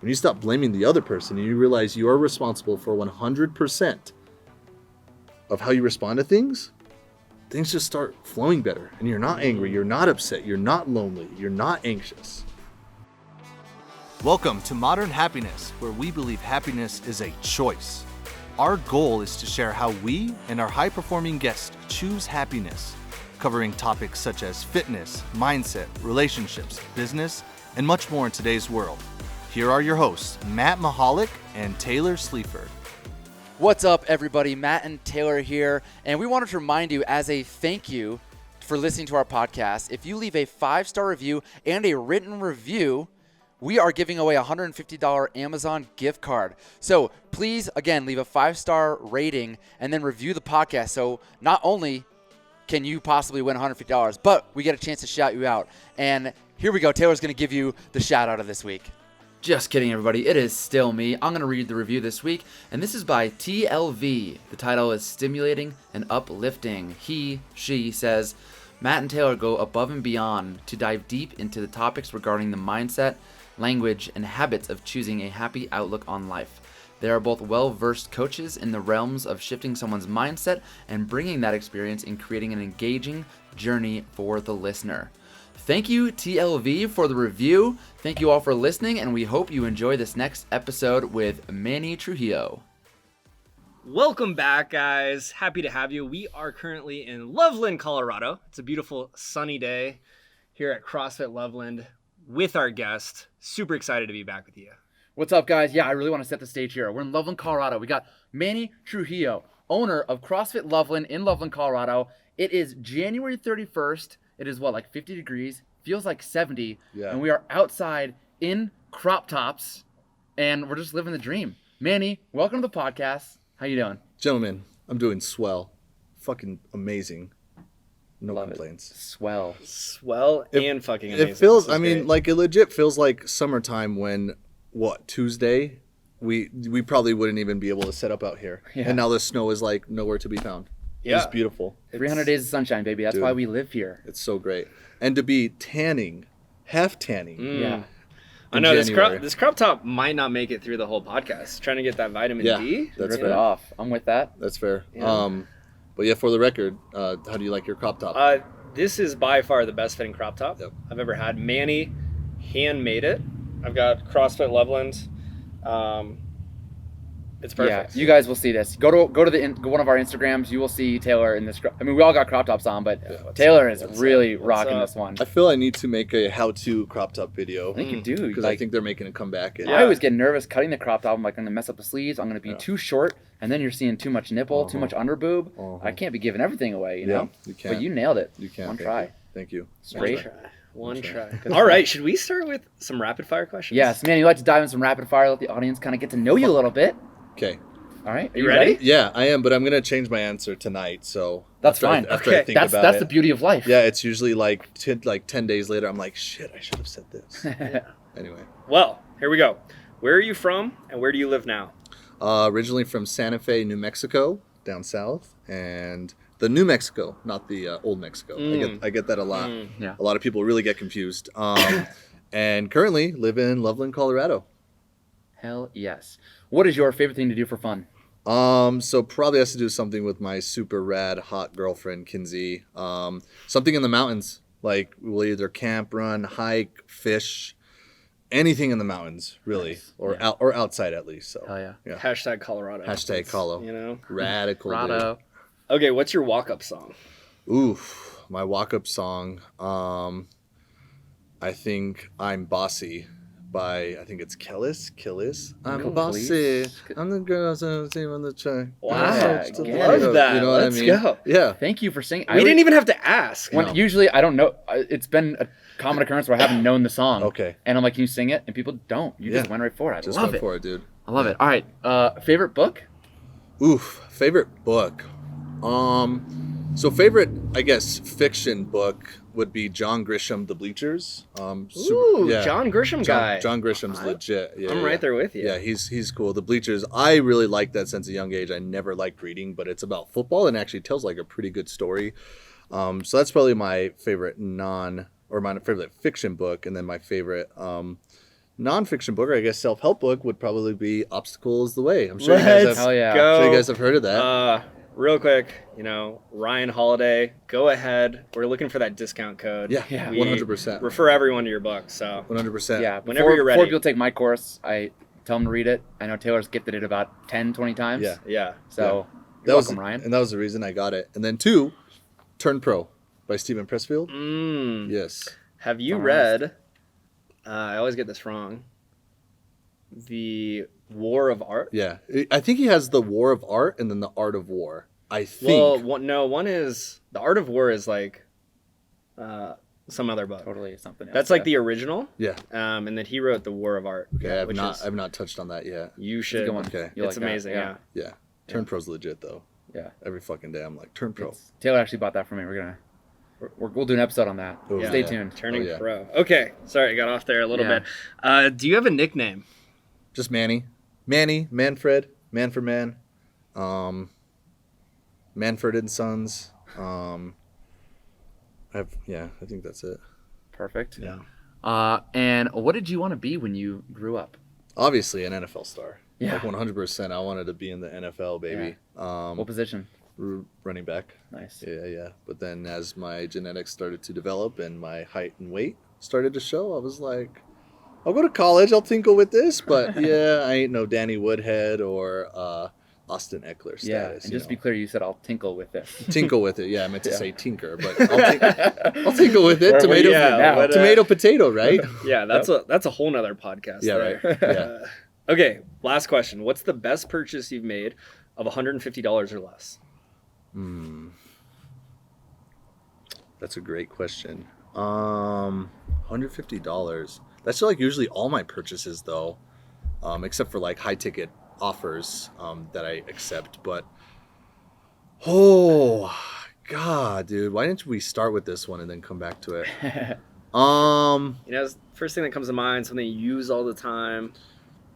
when you stop blaming the other person and you realize you are responsible for 100% of how you respond to things just start flowing better. And you're not angry, you're not upset, you're not lonely, you're not anxious. Welcome to Modern Happiness, where we believe happiness is a choice. Our goal is to share how we and our high-performing guests choose happiness, covering topics such as fitness, mindset, relationships, business, and much more in today's world. Here are your hosts, Matt Mahalik and Taylor Sleaford. What's up, everybody? Matt and Taylor here, and we wanted to remind you as a thank you for listening to our podcast, if you leave a 5-star review and a written review, we are giving away a $150 Amazon gift card. So please, again, leave a 5-star rating and then review the podcast. So not only can you possibly win $150, but we get a chance to shout you out. And here we go. Taylor's going to give you the shout out of this week. Just kidding, everybody. It is still me. I'm going to read the review this week, and this is by TLV. The title is Stimulating and Uplifting. She says, Matt and Taylor go above and beyond to dive deep into the topics regarding the mindset, language, and habits of choosing a happy outlook on life. They are both well-versed coaches in the realms of shifting someone's mindset and bringing that experience in creating an engaging journey for the listener. Thank you, TLV, for the review. Thank you all for listening, and we hope you enjoy this next episode with Manny Trujillo. Welcome back, guys. Happy to have you. We are currently in Loveland, Colorado. It's a beautiful sunny day here at CrossFit Loveland with our guest. Super excited to be back with you. What's up, guys? Yeah, I really want to set the stage here. We're in Loveland, Colorado. We got Manny Trujillo, owner of CrossFit Loveland in Loveland, Colorado. It is January 31st. It is like 50 degrees, feels like 70, and we are outside in crop tops, and we're just living the dream. Manny, welcome to the podcast. How you doing? Gentlemen, I'm doing swell. Fucking amazing. No complaints. Swell And fucking amazing. It feels, it legit feels like summertime when, Tuesday? We probably wouldn't even be able to set up out here. Yeah. And now the snow is like nowhere to be found. Yeah. It's beautiful. 300 days of sunshine, baby. That's why we live here. It's so great. And to be half tanning. Yeah. I know this crop top might not make it through the whole podcast. Trying to get that vitamin D. That's fair. Off. I'm with that. That's fair. Yeah. But yeah, for the record, how do you like your crop top? This is by far the best fitting crop top I've ever had. Manny handmade it. I've got CrossFit Loveland. It's perfect. Yeah, you guys will see this. Go to one of our Instagrams. You will see Taylor in this. I mean, we all got crop tops on, but Taylor is really rocking this one. I feel I need to make a how-to crop top video. I think you do. Because I think they're making a comeback. I always get nervous cutting the crop top. I'm like, I'm going to mess up the sleeves. I'm going to be too short. And then you're seeing too much nipple, too much under boob. I can't be giving everything away, you know? You can't. But you nailed it. You can. One try. Thank you. Straight. One try. All right, should we start with some rapid fire questions? Yes, man, you like to dive in some rapid fire, let the audience kind of get to know you a little bit. Okay. All right, are you ready? Yeah, I am, but I'm gonna change my answer tonight. So that's fine. After I think about that's it. The beauty of life. Yeah, it's usually like 10 days later. I'm like, shit, I should have said this. Anyway. Well, here we go. Where are you from, and where do you live now? Originally from Santa Fe, New Mexico, down south, and the New Mexico, not the old Mexico. I get that a lot. Yeah. A lot of people really get confused. And currently live in Loveland, Colorado. Hell yes. What is your favorite thing to do for fun? So probably has to do something with my super rad hot girlfriend Kinsey. Something in the mountains, like we'll either camp, run, hike, fish, anything in the mountains, really, nice. or outside at least. So hell yeah. Hashtag Colorado. Hashtag Colo. You know, radical. Colorado. Okay, what's your walk-up song? Oof, my walk-up song. I think I'm Bossy. By I think it's Killis. I'm bossy. I'm the girls on the track. Wow, I love that. You know what Let's I mean? go. Yeah. Thank you for singing. We didn't even have to ask. Usually I don't know. It's been a common occurrence where I haven't known the song. Okay. And I'm like, can you sing it? And people don't. You just went right for it. Just love went it. for it, dude. I love it. All right. Favorite book? Oof. Favorite book. So favorite, I guess, fiction book would be John Grisham, The Bleachers. John Grisham guy. John Grisham's legit. Yeah, I'm right there with you. Yeah, he's cool. The Bleachers, I really liked that since a young age. I never liked reading, but it's about football and actually tells like a pretty good story. So that's probably my favorite my favorite fiction book, and then my favorite nonfiction book, or I guess self-help book, would probably be "Obstacle is the Way." I'm sure you guys have. Hell yeah. I'm Go. sure you guys have heard of that. Real quick, Ryan Holiday, go ahead. We're looking for that discount code. Yeah, Yeah. 100%. Refer everyone to your book. So 100%. Yeah, Whenever you're ready. Before people take my course, I tell them to read it. I know Taylor's gifted it about 10, 20 times. Yeah. yeah. So, That you're was, welcome, Ryan. and that was the reason I got it. And then 2, Turn Pro by Stephen Pressfield. Yes. Have you Almost. read? I always get this wrong. The War of Art. Yeah. I think he has The War of Art and then The Art of War. I think. Well, one is The Art of War is like some other book. Totally something else. That's like the original. Yeah. And then he wrote The War of Art. Okay. which is I've not touched on that yet. you It's a should. good one. Okay. You'll It's like that. amazing. Yeah. Yeah. Turn Pro's legit though. Yeah. Every fucking day I'm like, Turn Pro. Taylor actually bought that for me. We'll do an episode on that. Oh, Stay yeah. tuned. Turning Oh, yeah. pro. Okay. Sorry, I got off there a little Yeah. bit. Do you have a nickname? Just Manny. Manny, Manfred, Man for Man. Manfred and Sons. I think that's it. Perfect. Yeah. And what did you want to be when you grew up? Obviously an NFL star. Yeah. Like 100%. I wanted to be in the NFL, baby. What position? Running back. Nice. Yeah. But then as my genetics started to develop and my height and weight started to show, I was like, I'll go to college. I'll tinkle with this. But yeah, I ain't no Danny Woodhead or Austin Eckler status. Yeah, and just to be clear, you said I'll tinkle with this. Tinkle with it. Yeah, I meant to say tinker, but I'll tinkle with it. Tomato, yeah, tomato, potato, right? Yeah, that's a whole nother podcast. Yeah, there. right. Yeah. Okay, last question. What's the best purchase you've made of $150 or less? That's a great question. $150. That's like usually all my purchases though, except for like high ticket offers that I accept. But oh God, dude, why didn't we start with this one and then come back to it? First thing that comes to mind, something you use all the time.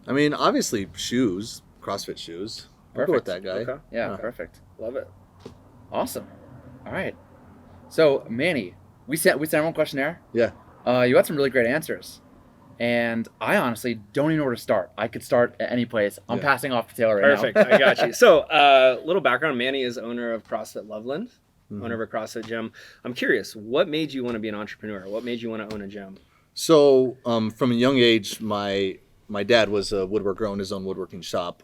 I mean, obviously shoes, CrossFit shoes. I'll go with that guy. Okay. Yeah, perfect. Love it. Awesome. All right. So, Manny, we sent everyone a questionnaire. Yeah. You had some really great answers. And I honestly don't even know where to start. I could start at any place. I'm passing off to Taylor right Perfect. now. I got you. So, little background. Manny is owner of CrossFit Loveland, owner of a CrossFit gym. I'm curious, what made you want to be an entrepreneur? What made you want to own a gym? So, from a young age, my dad was a woodworker, owned his own woodworking shop.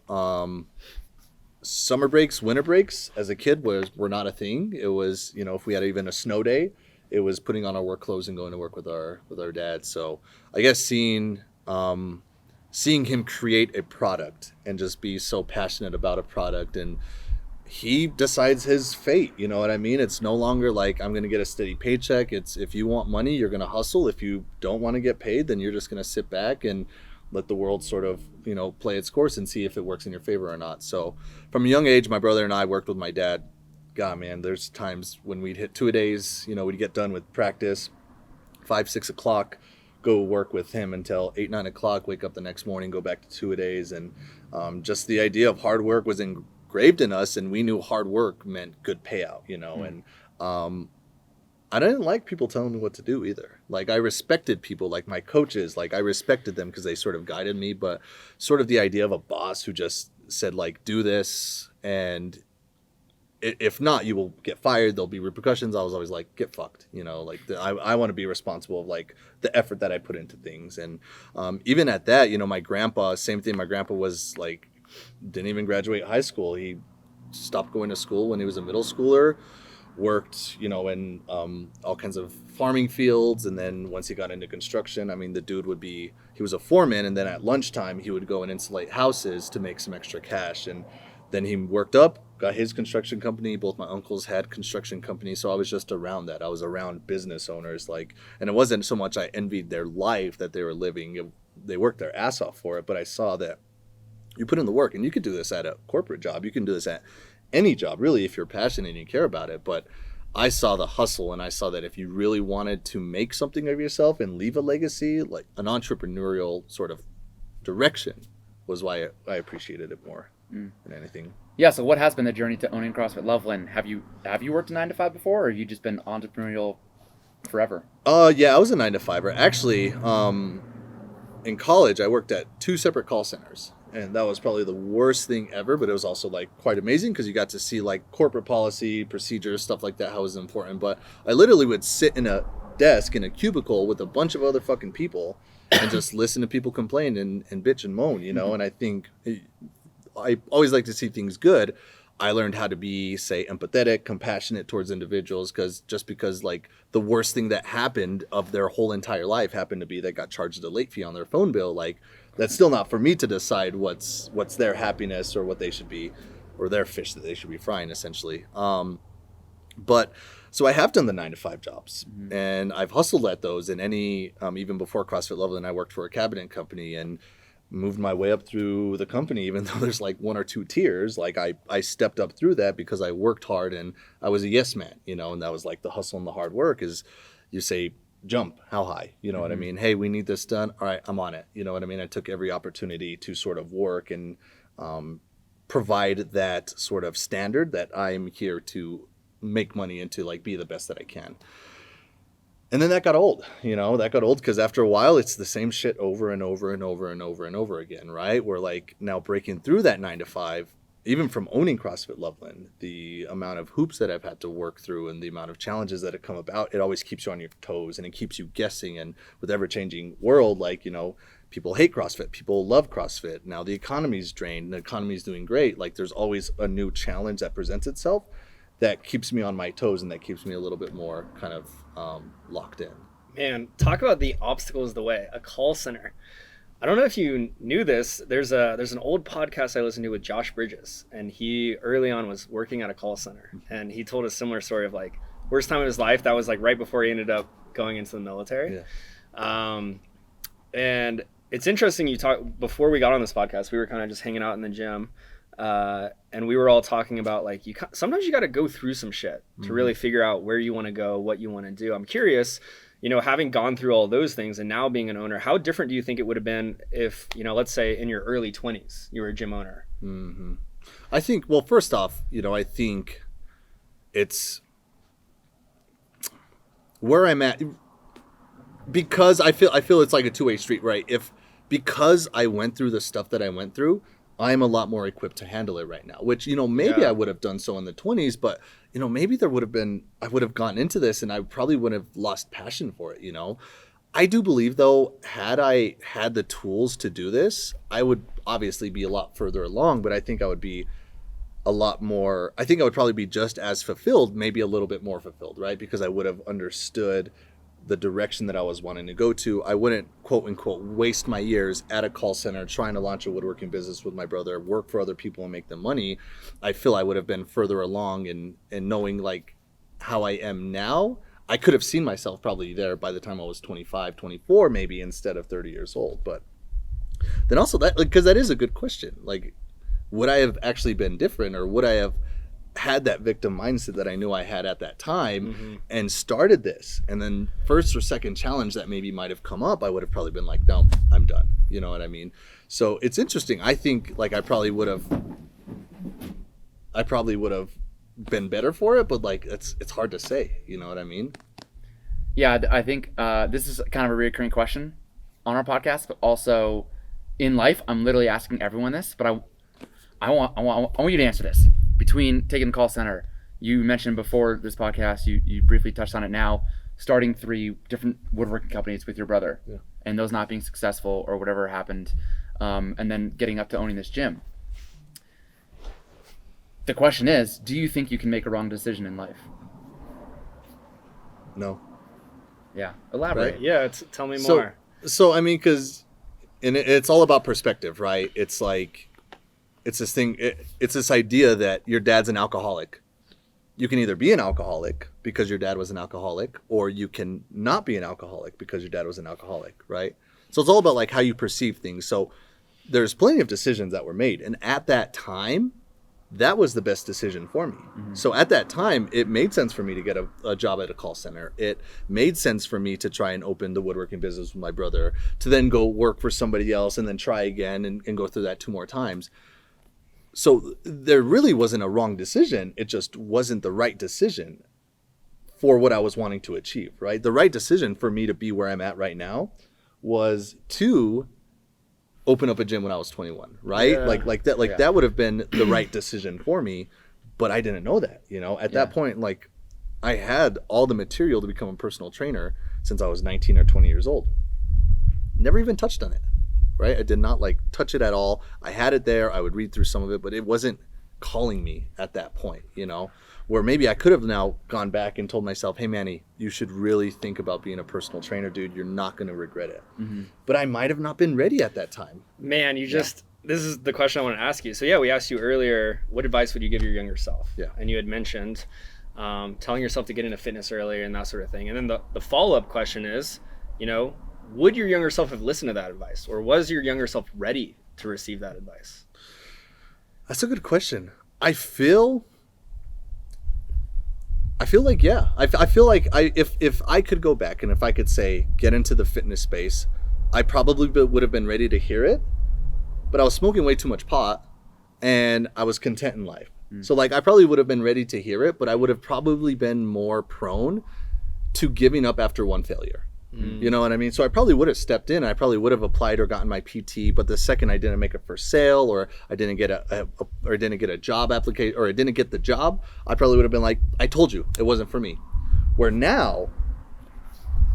Summer breaks, winter breaks, as a kid were not a thing. It was, if we had even a snow day, it was putting on our work clothes and going to work with our dad. So, I guess seeing him create a product and just be so passionate about a product, and he decides his fate. You know what I mean? It's no longer like I'm going to get a steady paycheck. It's if you want money, you're going to hustle. If you don't want to get paid, then you're just going to sit back and let the world sort of, play its course and see if it works in your favor or not. So from a young age, my brother and I worked with my dad. God, man, there's times when we'd hit 2-a-days, we'd get done with practice, 5-6 o'clock, go work with him until 8-9 o'clock, wake up the next morning, go back to 2-a-days. And just the idea of hard work was engraved in us, and we knew hard work meant good payout, and I didn't like people telling me what to do either. Like, I respected people, like my coaches, like I respected them because they sort of guided me, but sort of the idea of a boss who just said, like, do this, and if not, you will get fired, there'll be repercussions. I was always like, get fucked, I want to be responsible of like the effort that I put into things. And even at that, my grandpa, same thing. My grandpa was like, didn't even graduate high school. He stopped going to school when he was a middle schooler, worked, in all kinds of farming fields. And then once he got into construction, I mean, the dude he was a foreman. And then at lunchtime, he would go and insulate houses to make some extra cash. And then he worked up, got his construction company. Both my uncles had construction companies. So I was just around that. I was around business owners, and it wasn't so much I envied their life that they were living. They worked their ass off for it. But I saw that you put in the work, and you could do this at a corporate job. You can do this at any job, really, if you're passionate and you care about it. But I saw the hustle, and I saw that if you really wanted to make something of yourself and leave a legacy, like an entrepreneurial sort of direction was why I appreciated it more than anything. Yeah, so what has been the journey to owning CrossFit Loveland? Have you worked a 9-to-5 before, or have you just been entrepreneurial forever? Yeah, I was a 9-to-5er. Actually, in college, I worked at 2 separate call centers. And that was probably the worst thing ever, but it was also like quite amazing because you got to see like corporate policy, procedures, stuff like that, how it was important. But I literally would sit in a desk in a cubicle with a bunch of other fucking people and just listen to people complain and bitch and moan, you know? And I think I always like to see things good. I learned how to be, say, empathetic, compassionate towards individuals because like the worst thing that happened of their whole entire life happened to be they got charged a late fee on their phone bill. Like that's still not for me to decide what's their happiness or what they should be, or their fish that they should be frying essentially. But so I have done the 9-to-5 jobs and I've hustled at those in any, even before CrossFit Loveland, I worked for a cabinet company and moved my way up through the company, even though there's like 1 or 2 tiers. Like I stepped up through that because I worked hard and I was a yes man, you know, and that was like the hustle and the hard work is you say, jump, how high, you know what I mean? Hey, we need this done. All right, I'm on it. You know what I mean? I took every opportunity to sort of work and provide that sort of standard that I'm here to make money and to like be the best that I can. And then that got old, you know, because after a while, it's the same shit over and over and over and over and over again, right? We're like now breaking through that 9-to-5, even from owning CrossFit Loveland, the amount of hoops that I've had to work through and the amount of challenges that have come about, it always keeps you on your toes and it keeps you guessing. And with ever-changing world, like, you know, people hate CrossFit, people love CrossFit. Now the economy's drained, the economy's doing great. Like there's always a new challenge that presents itself that keeps me on my toes and that keeps me a little bit more kind of locked in. Man, talk about the obstacles of the way. A call center. I don't know if you knew this. There's an old podcast I listened to with Josh Bridges, and he early on was working at a call center, and he told a similar story of like worst time of his life. That was like right before he ended up going into the military. Yeah. And it's interesting. You talk before we got on this podcast. We were kind of just hanging out in the gym. And we were all talking about like sometimes you got to go through some shit to really figure out where you want to go, what you want to do. I'm curious, you know, having gone through all those things and now being an owner, how different do you think it would have been if, you know, let's say in your early 20s, you were a gym owner? I think, well, first off, you know, I think it's where I'm at because I feel it's like a two-way street, right? Because I went through the stuff that I went through, I'm a lot more equipped to handle it right now, which, you know, maybe I would have done so in the 20s, but, you know, maybe I would have gotten into this and I probably would have lost passion for it, you know. I do believe, though, had I had the tools to do this, I would obviously be a lot further along, but I think I would be I would probably be just as fulfilled, maybe a little bit more fulfilled, right? Because I would have understood the direction that I was wanting to go to. I wouldn't, quote unquote, waste my years at a call center trying to launch a woodworking business with my brother, work for other people and make them money. I feel I would have been further along in knowing like how I am now. I could have seen myself probably there by the time I was 25, 24, maybe instead of 30 years old. But then also that, like, because that is a good question. Like, would I have actually been different, or would I have had that victim mindset that I knew I had at that time and started this, and then first or second challenge that maybe might have come up, I would have probably been like, no, I'm done. You know what I mean? So it's interesting. I think like I probably would have been better for it, but like it's hard to say. You know what I mean? Yeah, I think this is kind of a recurring question on our podcast, but also in life, I'm literally asking everyone this, but I want you to answer this. Between taking the call center, you mentioned before this podcast, you briefly touched on it now, starting 3 different woodworking companies with your brother, and those not being successful or whatever happened, and then getting up to owning this gym. The question is, do you think you can make a wrong decision in life? No. Yeah, elaborate. Right. Yeah, tell me more. So I mean, because it's all about perspective, right? It's like, it's this thing, it's this idea that your dad's an alcoholic. You can either be an alcoholic because your dad was an alcoholic, or you can not be an alcoholic because your dad was an alcoholic, right? So it's all about like how you perceive things. So there's plenty of decisions that were made. And at that time, that was the best decision for me. So at that time, it made sense for me to get a job at a call center. It made sense for me to try and open the woodworking business with my brother, to then go work for somebody else and then try again and go through that 2 more times. So there really wasn't a wrong decision. It just wasn't the right decision for what I was wanting to achieve, right? The right decision for me to be where I'm at right now was to open up a gym when I was 21, right? Yeah. That would have been the right decision for me, but I didn't know that, at that point, like I had all the material to become a personal trainer since I was 19 or 20 years old. Never even touched on it, right? I did not like touch it at all. I had it there. I would read through some of it, but it wasn't calling me at that point, where maybe I could have now gone back and told myself, hey, Manny, you should really think about being a personal trainer, dude. You're not going to regret it. But I might have not been ready at that time. Man, this is the question I want to ask you. So yeah, we asked you earlier, what advice would you give your younger self? Yeah. And you had mentioned telling yourself to get into fitness earlier and that sort of thing. And then the follow-up question is, would your younger self have listened to that advice, or was your younger self ready to receive that advice? That's a good question. I feel like, yeah. I feel like if I could go back and if I could say, get into the fitness space, I probably would have been ready to hear it, but I was smoking way too much pot and I was content in life. So like, I probably would have been ready to hear it, but I would have probably been more prone to giving up after one failure. You know what I mean? So I probably would have stepped in. I probably would have applied or gotten my PT, but the second I didn't make a first sale, or I didn't get a job application, or I didn't get the job, I probably would have been like, I told you it wasn't for me. Where now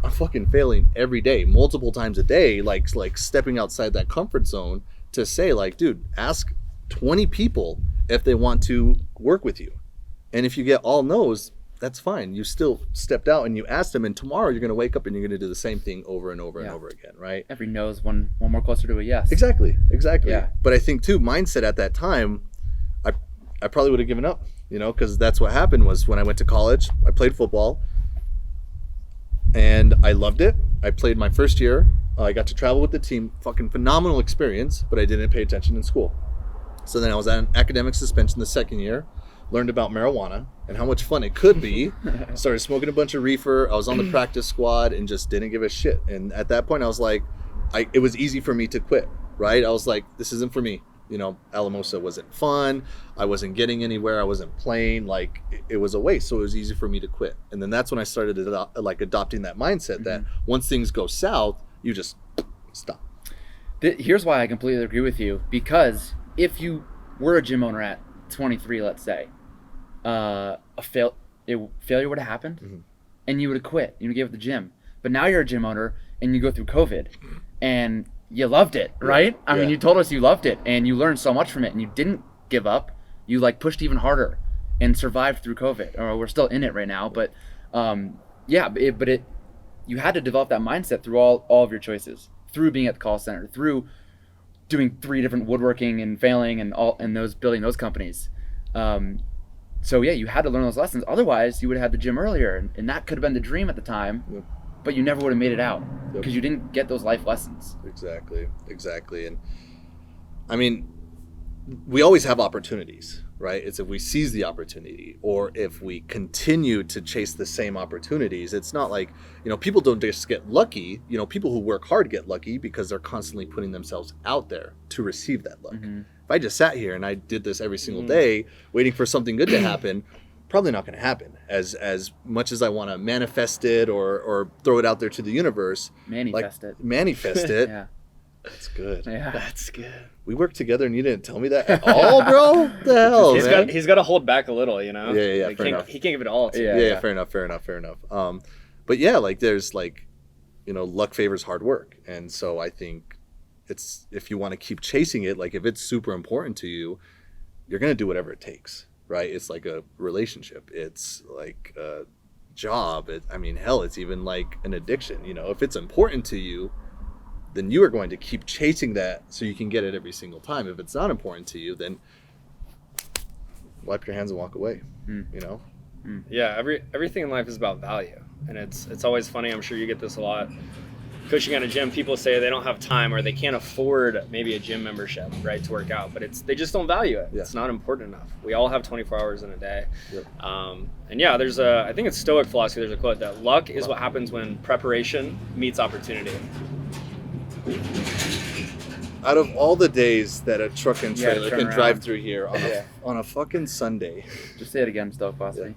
I'm fucking failing every day, multiple times a day, like stepping outside that comfort zone to say like, dude, ask 20 people if they want to work with you. And if you get all no's, that's fine. You still stepped out and you asked them, and tomorrow you're going to wake up and you're going to do the same thing over and over and over again, right? Every no is one more closer to a yes. Exactly. Yeah. But I think too, mindset at that time, I probably would have given up, because that's what happened was when I went to college, I played football and I loved it. I played my first year. I got to travel with the team, fucking phenomenal experience, but I didn't pay attention in school. So then I was on academic suspension the second year. Learned about marijuana and how much fun it could be. Started smoking a bunch of reefer. I was on the practice squad and just didn't give a shit. And at that point I was like, it was easy for me to quit, right? I was like, this isn't for me. Alamosa wasn't fun. I wasn't getting anywhere. I wasn't playing. Like it was a waste. So it was easy for me to quit. And then that's when I started adopting that mindset that once things go south, you just stop. Here's why I completely agree with you. Because if you were a gym owner at 23, let's say, failure would have happened and you would have quit. You would give up the gym. But now you're a gym owner and you go through COVID and you loved it, right? I mean, you told us you loved it and you learned so much from it and you didn't give up. You pushed even harder and survived through COVID. Or we're still in it right now, but you had to develop that mindset through all of your choices, through being at the call center, through doing 3 different woodworking and failing and those building those companies. So yeah, you had to learn those lessons. Otherwise, you would have had the gym earlier, and that could have been the dream at the time, but you never would have made it out because you didn't get those life lessons. Exactly. And I mean, we always have opportunities, right? It's if we seize the opportunity or if we continue to chase the same opportunities. It's not like, people don't just get lucky. People who work hard get lucky because they're constantly putting themselves out there to receive that luck. If I just sat here and I did this every single day waiting for something good to happen, probably not going to happen. As much as I want to manifest it or throw it out there to the universe. Manifest it. Yeah. That's good. Yeah. That's good. We worked together and you didn't tell me that at all, bro? What the hell, man? He's got to hold back a little, Yeah, fair enough. He can't give it all to you. Yeah, fair enough. But yeah, there's luck favors hard work. And so I think it's, if you want to keep chasing it, if it's super important to you, you're going to do whatever it takes, right? It's like a relationship. It's like a job. It's even like an addiction. If it's important to you, then you are going to keep chasing that so you can get it every single time. If it's not important to you, then wipe your hands and walk away, Yeah, everything in life is about value. And it's always funny, I'm sure you get this a lot. Coaching at a gym, people say they don't have time or they can't afford maybe a gym membership, right, to work out, but they just don't value it. Yeah. It's not important enough. We all have 24 hours in a day. Yep. And yeah, there's I think it's Stoic philosophy, there's a quote that luck is what happens when preparation meets opportunity. Out of all the days that a truck and trailer can drive through here on a fucking Sunday. Just say it again, Stoic philosophy.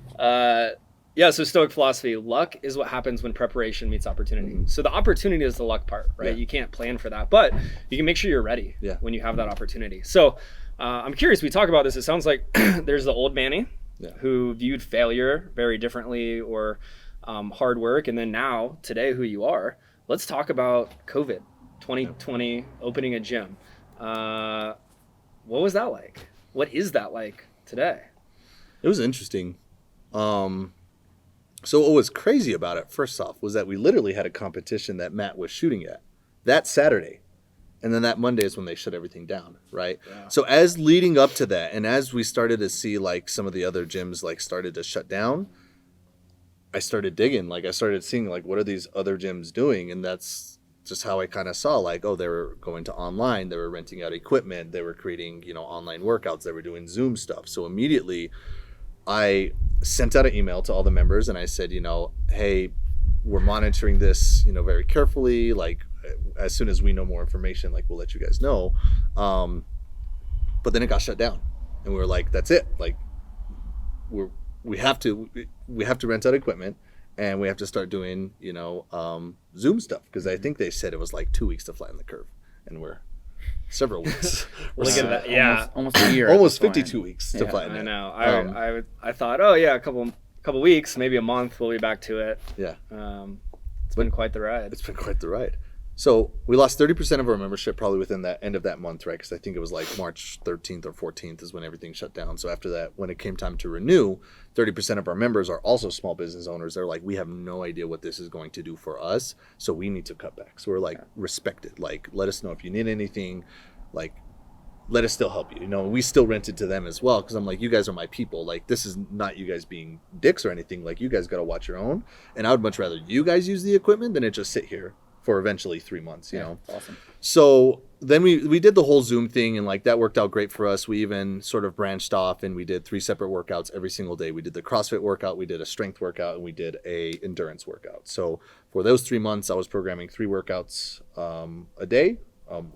Yeah, so Stoic philosophy, luck is what happens when preparation meets opportunity. So the opportunity is the luck part, right? Yeah. You can't plan for that, but you can make sure you're ready when you have that opportunity. So I'm curious, we talk about this. It sounds like there's the old Manny who viewed failure very differently, or hard work. And then now, today, who you are. Let's talk about COVID, 2020, opening a gym. What was that like? What is that like today? It was interesting. So what was crazy about it, first off, was that we literally had a competition that Matt was shooting at that Saturday. And then that Monday is when they shut everything down, right? Yeah. So as leading up to that, and as we started to see like some of the other gyms like started to shut down, I started digging. Like I started seeing like, what are these other gyms doing? And that's just how I kind of saw like, oh, they were going to online. They were renting out equipment. They were creating, online workouts. They were doing Zoom stuff. So immediately I sent out an email to all the members and I said, hey, we're monitoring this, very carefully. Like as soon as we know more information, like we'll let you guys know. But then it got shut down and we were like, that's it. Like we have to rent out equipment and we have to start doing, Zoom stuff. Cause I think they said it was like 2 weeks to flatten the curve and we're several weeks. Look at that. Yeah. Almost a year. Almost 52 weeks to flatten it. I know. I thought, oh yeah, a couple weeks, maybe a month, we'll be back to it. Yeah. It's been quite the ride. It's been quite the ride. So we lost 30% of our membership probably within that end of that month, right? Because I think it was like March 13th or 14th is when everything shut down. So after that, when it came time to renew, 30% of our members are also small business owners. They're like, we have no idea what this is going to do for us, so we need to cut back. So we're like, respect it. Like, let us know if you need anything. Like, let us still help you. We still rented to them as well because I'm like, you guys are my people. Like, this is not you guys being dicks or anything. Like, you guys got to watch your own. And I would much rather you guys use the equipment than it just sit here for eventually 3 months, you know? Awesome. So then we did the whole Zoom thing and like that worked out great for us. We even sort of branched off and we did 3 separate workouts every single day. We did the CrossFit workout, we did a strength workout, and we did a endurance workout. So for those 3 months, I was programming 3 workouts a day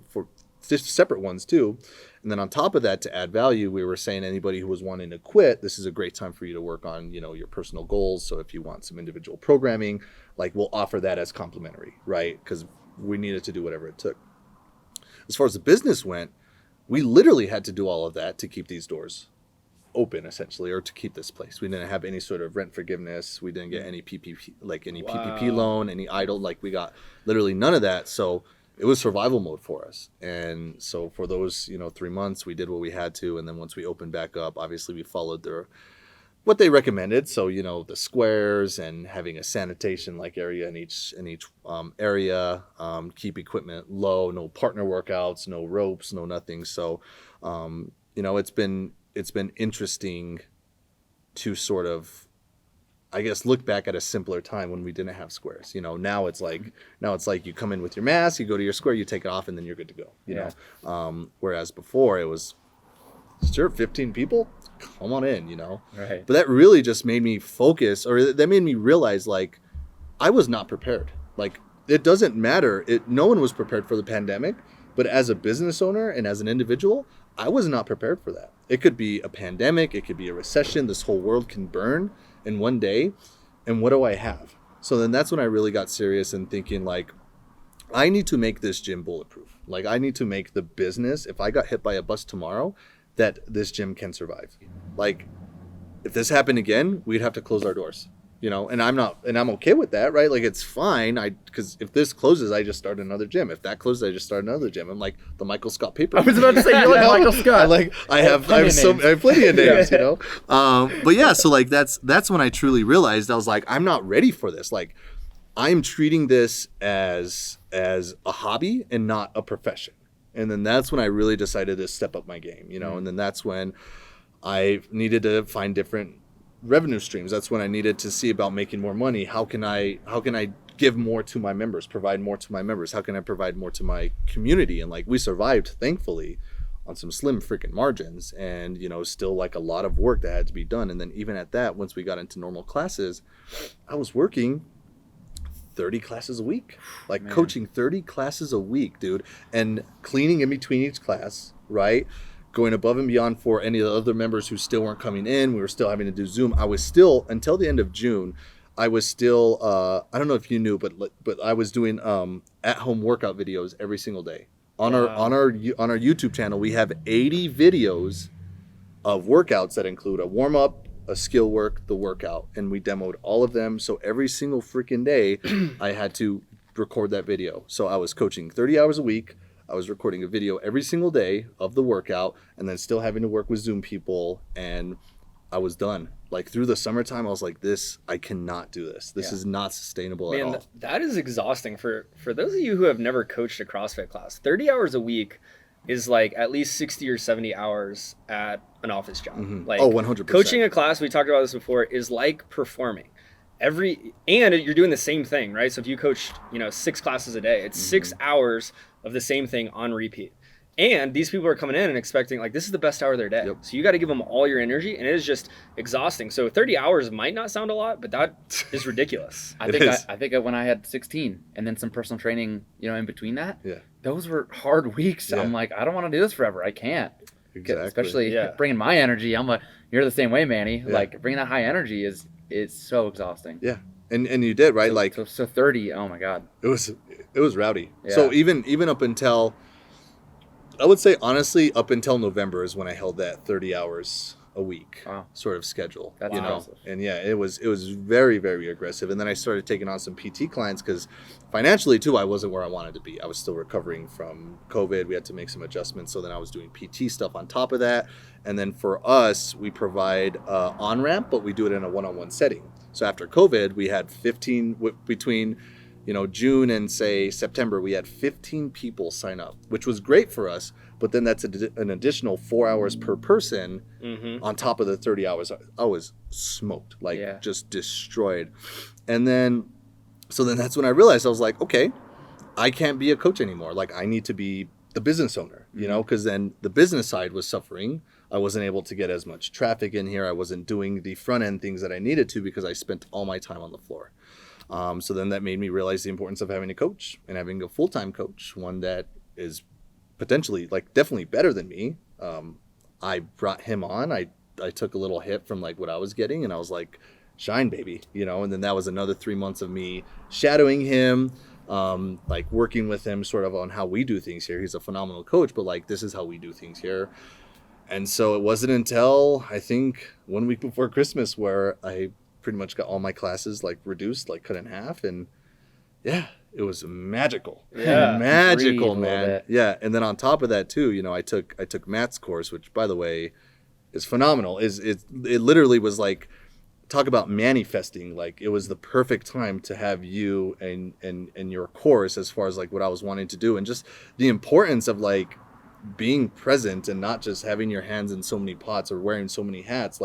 for just separate ones too. And then on top of that, to add value, we were saying anybody who was wanting to quit, this is a great time for you to work on, your personal goals. So if you want some individual programming, like we'll offer that as complimentary, right? Because we needed to do whatever it took. As far as the business went, we literally had to do all of that to keep these doors open, essentially, or to keep this place. We didn't have any sort of rent forgiveness. We didn't get any PPP, like any PPP loan, any idle, like we got literally none of that. So it was survival mode for us. And so for those, 3 months, we did what we had to. And then once we opened back up, obviously we followed what they recommended. So, the squares and having a sanitation like area in each area, keep equipment low, no partner workouts, no ropes, no nothing. So, it's been interesting to sort of, I guess, look back at a simpler time when we didn't have squares. Now it's like you come in with your mask, you go to your square, you take it off, and then you're good to go. You know, whereas before it was, sure, 15 people, come on in. Right. But that really just made me focus, or that made me realize, like, I was not prepared. Like, it doesn't matter. No one was prepared for the pandemic, but as a business owner and as an individual, I was not prepared for that. It could be a pandemic, it could be a recession. This whole world can burn in one day, and what do I have? So then that's when I really got serious and thinking, like, I need to make this gym bulletproof. Like, I need to make the business, if I got hit by a bus tomorrow, that this gym can survive. Like, if this happened again, we'd have to close our doors, and I'm okay with that, right? Like, it's fine. Because if this closes, I just start another gym. If that closes, I just start another gym. I'm like the Michael Scott paper. I was about to say, you're like Michael Scott. I have plenty of names, But yeah, so like that's when I truly realized I was like, I'm not ready for this. Like, I'm treating this as a hobby and not a profession. And then that's when I really decided to step up my game, and then that's when I needed to find different revenue streams. That's when I needed to see about making more money. How can I give more to my members, provide more to my members? How can I provide more to my community? And like, we survived, thankfully, on some slim freaking margins, and still like a lot of work that had to be done. And then even at that, once we got into normal classes, I was working 30 classes a week, like, coaching 30 classes a week, dude, and cleaning in between each class, right? going above and beyond for any of the other members who still weren't coming in. We were still having to do Zoom. I was still, until the end of June, I was still, I don't know if you knew, but I was doing at-home workout videos every single day. On our YouTube channel, we have 80 videos of workouts that include a warm-up, a skill work, the workout, and we demoed all of them. So every single freaking day, I had to record that video. So I was coaching 30 hours a week. I was recording a video every single day of the workout, and then still having to work with Zoom people, and I was done. Like through the summertime, I was like, I cannot do this. This is not sustainable at all. That is exhausting for those of you who have never coached a CrossFit class. 30 hours a week is like at least 60 or 70 hours at an office job. Like 100%. Coaching a class, we talked about this before, is like performing. And you're doing the same thing, right? So if you coach, 6 classes a day, it's 6 hours of the same thing on repeat. And these people are coming in and expecting, like, this is the best hour of their day. Yep. So you got to give them all your energy, and it is just exhausting. So 30 hours might not sound a lot, but that is ridiculous. I think when I had 16 and then some personal training, in between that, those were hard weeks. Yeah. I'm like, I don't want to do this forever. I can't. Exactly. Especially bringing my energy. I'm like, you're the same way, Manny. Yeah. Like, bringing that high energy is so exhausting. Yeah. And you did, right? So 30, oh my God. It was rowdy. Yeah. So even up until, I would say honestly, up until November is when I held that 30 hours a week sort of schedule. That's impressive. And it was very, very aggressive. And then I started taking on some PT clients because financially too, I wasn't where I wanted to be. I was still recovering from COVID. We had to make some adjustments. So then I was doing PT stuff on top of that. And then for us, we provide on-ramp, but we do it in a one-on-one setting. So after COVID, we had 15 between June and say September, we had 15 people sign up, which was great for us. But then that's an additional 4 hours per person on top of the 30 hours. I was smoked, just destroyed. And then that's when I realized I was like, okay, I can't be a coach anymore. Like I need to be the business owner, because then the business side was suffering. I wasn't able to get as much traffic in here. I wasn't doing the front end things that I needed to because I spent all my time on the floor. So then that made me realize the importance of having a coach and having a full-time coach, one that is potentially definitely better than me. I brought him on. I took a little hit from what I was getting, and I was like, shine baby, and then that was another 3 months of me shadowing him, working with him sort of on how we do things here. He's a phenomenal coach, but this is how we do things here. And so it wasn't until I think 1 week before Christmas where I pretty much got all my classes reduced, cut in half, and it was magical. Magical, man. Yeah. And then on top of that too, I took Matt's course, which by the way is phenomenal. It literally was talk about manifesting. It was the perfect time to have you and your course as far as what I was wanting to do, and just the importance of being present and not just having your hands in so many pots or wearing so many hats.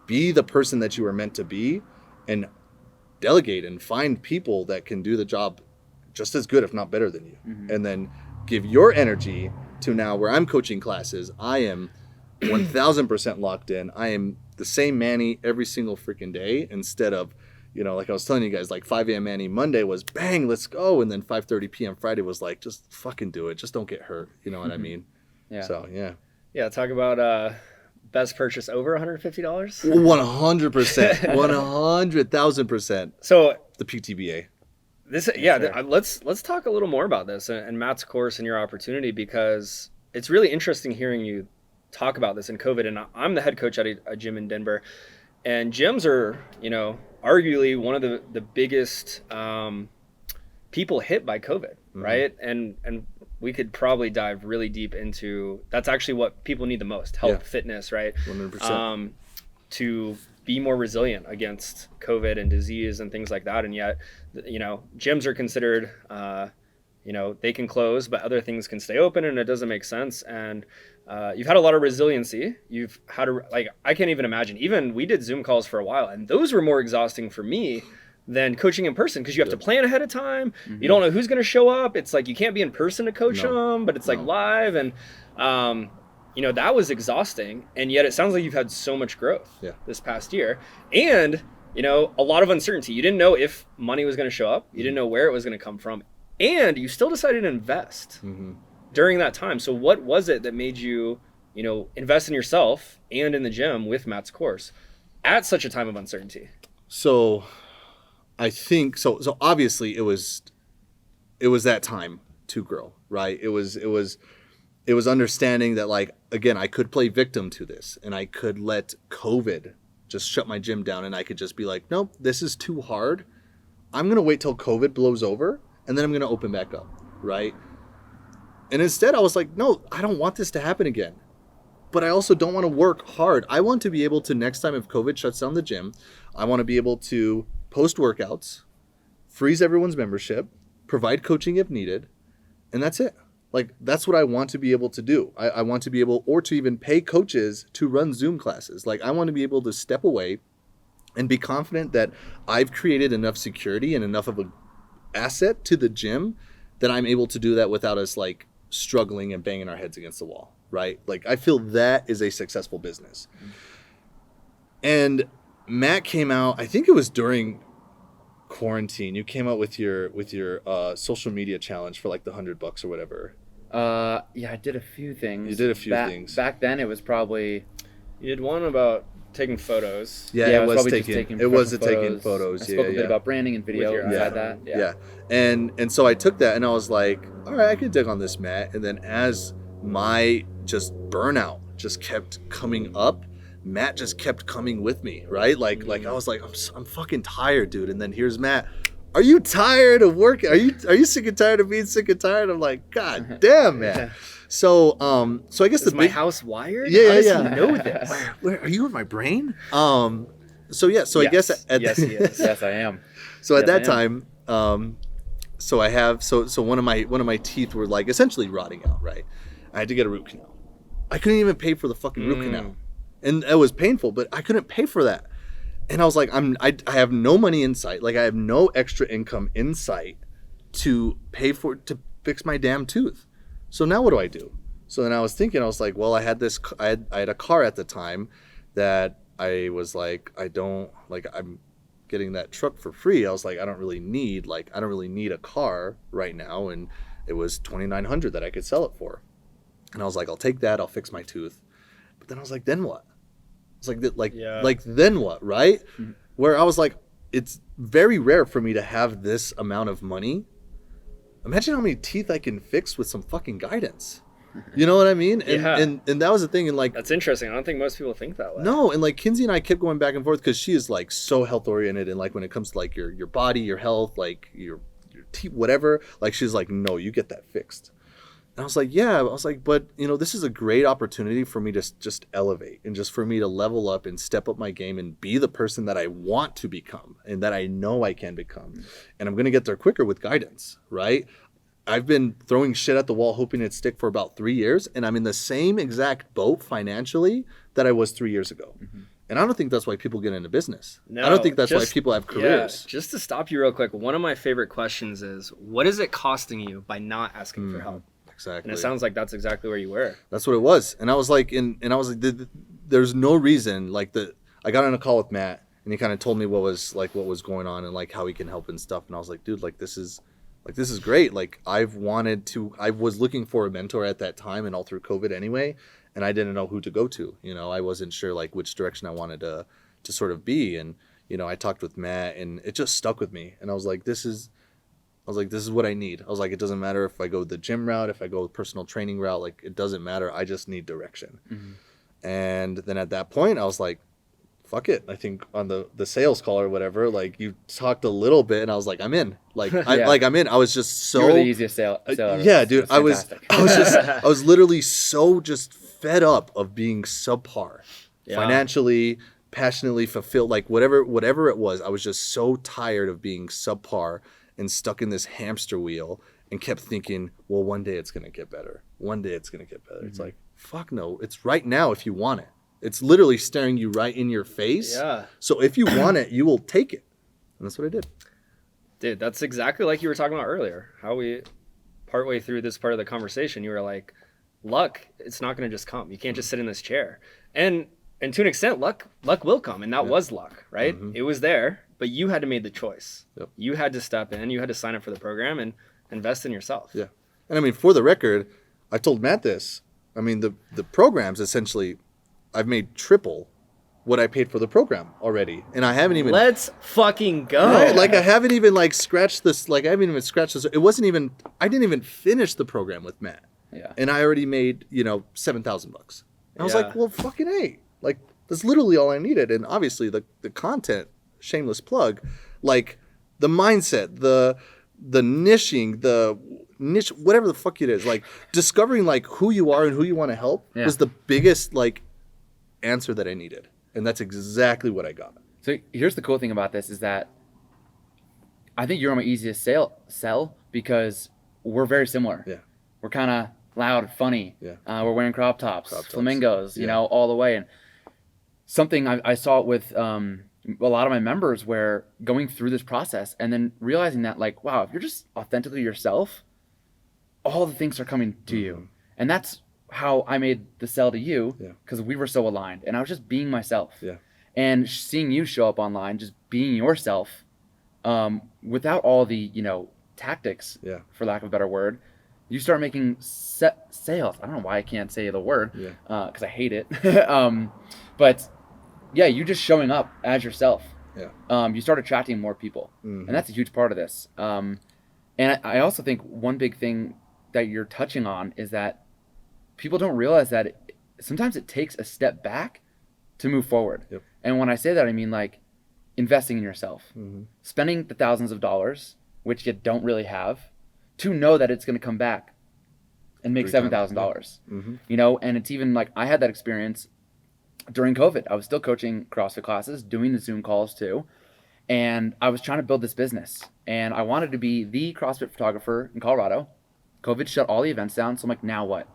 Be the person that you were meant to be and delegate and find people that can do the job just as good, if not better than you. And then give your energy to now where I'm coaching classes. I am 1000% locked in. I am the same Manny every single freaking day, instead of, like I was telling you guys, 5 a.m. Manny Monday was bang, let's go. And then 5:30 p.m. Friday was just fucking do it. Just don't get hurt. You know what I mean? Yeah. So, yeah. Yeah, talk about best purchase over $150? 100%. 100,000%. So the PTBA. Let's talk a little more about this and Matt's course and your opportunity, because it's really interesting hearing you talk about this in COVID. And I'm the head coach at a gym in Denver, and gyms are, arguably one of the biggest people hit by COVID, right? And we could probably dive really deep into, that's actually what people need the most, health, fitness, right? 100%. To be more resilient against COVID and disease and things like that. And yet, gyms are considered, they can close, but other things can stay open, and it doesn't make sense. And you've had a lot of resiliency. You've had I can't even imagine. Even we did Zoom calls for a while, and those were more exhausting for me than coaching in person, because you have to plan ahead of time. You don't know who's going to show up. It's you can't be in person to coach them, but it's live. And, that was exhausting. And yet it sounds like you've had so much growth this past year. And, a lot of uncertainty. You didn't know if money was going to show up. You didn't know where it was going to come from. And you still decided to invest during that time. So what was it that made you invest in yourself and in the gym with Matt's course at such a time of uncertainty? So I think so obviously it was that time to grow, right? It was understanding that, like, again, I could play victim to this, and I could let COVID just shut my gym down, and I could just be like, nope, this is too hard. I'm going to wait till COVID blows over, and then I'm going to open back up, right? And instead I was like, no, I don't want this to happen again. But I also don't want to work hard. I want to be able to, next time if COVID shuts down the gym, I want to be able to post workouts, freeze everyone's membership, provide coaching if needed, and that's it. Like, that's what I want to be able to do. I want to be able, or to even pay coaches to run Zoom classes. Like, I want to be able to step away and be confident that I've created enough security and enough of an asset to the gym that I'm able to do that without us, like, struggling and banging our heads against the wall, right? Like, I feel that is a successful business. And Matt came out, I think it was during quarantine. You came out with your social media challenge for like the $100 or whatever. Yeah, I did a few things. You did a few things. Back then it was probably... You did one about taking photos. Yeah, it it was probably taking photos. photos. I spoke a bit about branding and video inside that. Yeah. And so I took that and I was like, all right, I could dig on this, Matt. And then as my just burnout just kept coming up, Matt just kept coming with me, right? Like I was like, I'm fucking tired, dude. And then here's Matt. Are you tired of working? Are you sick and tired of being sick and tired? I'm like, God damn, man. So I guess Is my house wired? Yeah, How does yeah. he know this? Where are you in my brain? I guess yes, he is. Yes, I am. So at Yes, I that time, so I have so one of my teeth were like essentially rotting out, right? I had to get a root canal. I couldn't even pay for the fucking root canal. And it was painful, but I couldn't pay for that. And I was like, I have no money in sight. Like, I have no extra income in sight to fix my damn tooth. So now what do I do? So then I was thinking, I was like, well, I had a car at the time that I was like, I'm getting that truck for free. I was like, I don't really need a car right now. And it was $2,900 that I could sell it for. And I was like, I'll take that. I'll fix my tooth. But then I was like, then what? It's like then what, right? Mm-hmm. Where I was like, it's very rare for me to have this amount of money. Imagine how many teeth I can fix with some fucking guidance. You know what I mean? And that was the thing. And like, that's interesting. I don't think most people think that way. No, and like Kinsey and I kept going back and forth because she is like so health oriented, and like when it comes to like your body, your health, like your teeth, whatever. Like she's like, no, you get that fixed. And I was like, yeah. I was like, but this is a great opportunity for me to just elevate and just for me to level up and step up my game and be the person that I want to become and that I know I can become. And I'm going to get there quicker with guidance, right? I've been throwing shit at the wall hoping it'd stick for about 3 years, and I'm in the same exact boat financially that I was 3 years ago. Mm-hmm. And I don't think that's why people get into business. No, I don't think that's why people have careers. Yeah, just to stop you real quick, one of my favorite questions is, what is it costing you by not asking for help? Exactly. And it sounds like that's exactly where you were. That's what it was. And I was like, there's no reason. I got on a call with Matt, and he kind of told me what was going on and like how he can help and stuff. And I was like, dude, this is great. Like I was looking for a mentor at that time and all through COVID anyway. And I didn't know who to go to. I wasn't sure like which direction I wanted to sort of be. And, I talked with Matt and it just stuck with me. And I was like, this is what I need. I was like, it doesn't matter if I go the gym route, if I go the personal training route, like it doesn't matter. I just need direction. Mm-hmm. And then at that point I was like, fuck it. I think on the sales call or whatever, like you talked a little bit and I was like, I'm in. Like, I'm in. I was just so. You were the easiest seller. Yeah, dude. I was literally so just fed up of being subpar financially, passionately fulfilled, like whatever it was. I was just so tired of being subpar and stuck in this hamster wheel and kept thinking, well, one day it's going to get better. One day it's going to get better. Mm-hmm. It's like, fuck no. It's right now if you want it. It's literally staring you right in your face. Yeah. So if you want it, you will take it. And that's what I did. Dude, that's exactly like you were talking about earlier. How we, partway through this part of the conversation, you were like, luck, it's not going to just come. You can't just sit in this chair. And to an extent, luck will come. And that was luck, right? Mm-hmm. It was there, but you had to make the choice. Yep. You had to step in. You had to sign up for the program and invest in yourself. Yeah. And I mean, for the record, I told Matt this. I mean, the programs essentially, I've made triple what I paid for the program already, and I haven't even. Let's fucking go. Right? Like I haven't even like scratched this. Like I haven't even scratched this. It wasn't even. I didn't even finish the program with Matt. Yeah. And I already made $7,000. I was Yeah. like, well, fucking A. Like that's literally all I needed. And obviously the content, shameless plug, like the mindset, the niching, the niche, whatever the fuck it is, like discovering like who you are and who you want to help Yeah. was the biggest like answer that I needed. And that's exactly what I got. So here's the cool thing about this is that I think you're my easiest sell because we're very similar. Yeah. We're kind of loud, funny. Yeah. We're wearing crop tops, flamingos, you Yeah. know, all the way. And something I saw it with a lot of my members where going through this process and then realizing that like, wow, if you're just authentically yourself, all the things are coming to you. And that's how I made the sell to you Yeah. because we were so aligned and I was just being myself. Yeah. And seeing you show up online, just being yourself, without all the, tactics, Yeah. for lack of a better word, you start making sales. I don't know why I can't say the word, Yeah. because I hate it. But yeah, you just showing up as yourself. Yeah. You start attracting more people, Mhm. and that's a huge part of this. And I also think one big thing that you're touching on is that people don't realize that sometimes it takes a step back to move forward. Yep. And when I say that, I mean like investing in yourself, Mhm. spending the thousands of dollars, which you don't really have, to know that it's going to come back and make Three times, $7,000. Mhm. And it's even like I had that experience during COVID. I was still coaching CrossFit classes, doing the Zoom calls too. And I was trying to build this business. And I wanted to be the CrossFit photographer in Colorado. COVID shut all the events down. So I'm like, now what?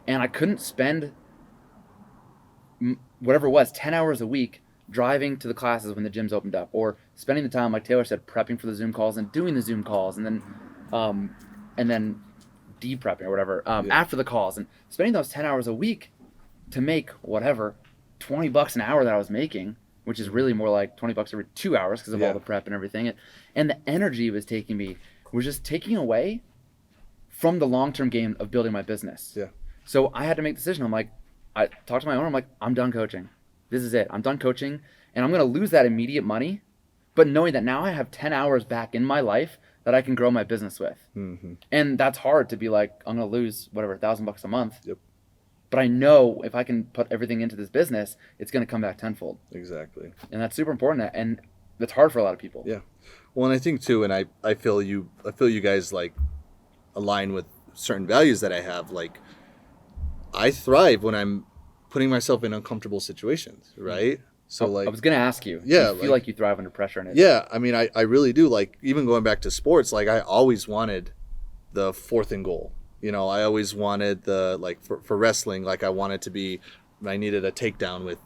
And I couldn't spend whatever it was, 10 hours a week driving to the classes when the gyms opened up, or spending the time, like Taylor said, prepping for the Zoom calls and doing the Zoom calls, and then de-prepping or whatever after the calls, and spending those 10 hours a week to make whatever $20 an hour that I was making, which is really more like $20 every 2 hours because of all the prep and everything. And the energy it was taking me was just taking away from the long-term game of building my business. Yeah. So I had to make a decision. I'm like, I talked to my owner. I'm like, I'm done coaching. This is it. I'm done coaching, and I'm going to lose that immediate money, but knowing that now I have 10 hours back in my life that I can grow my business with. Mm-hmm. And that's hard to be like, I'm going to lose whatever, $1,000 a month. Yep. But I know if I can put everything into this business, it's going to come back tenfold. Exactly. And that's super important. And that's hard for a lot of people. Yeah. Well, and I think too, and I feel you guys like align with certain values that I have. Like, I thrive when I'm putting myself in uncomfortable situations, right? So like, I was going to ask you. Yeah, Do you feel like you thrive under pressure in it? yeah, I mean, I really do. Like, even going back to sports, like I always wanted the 4th and goal. I always wanted the, like for wrestling, like I needed a takedown with,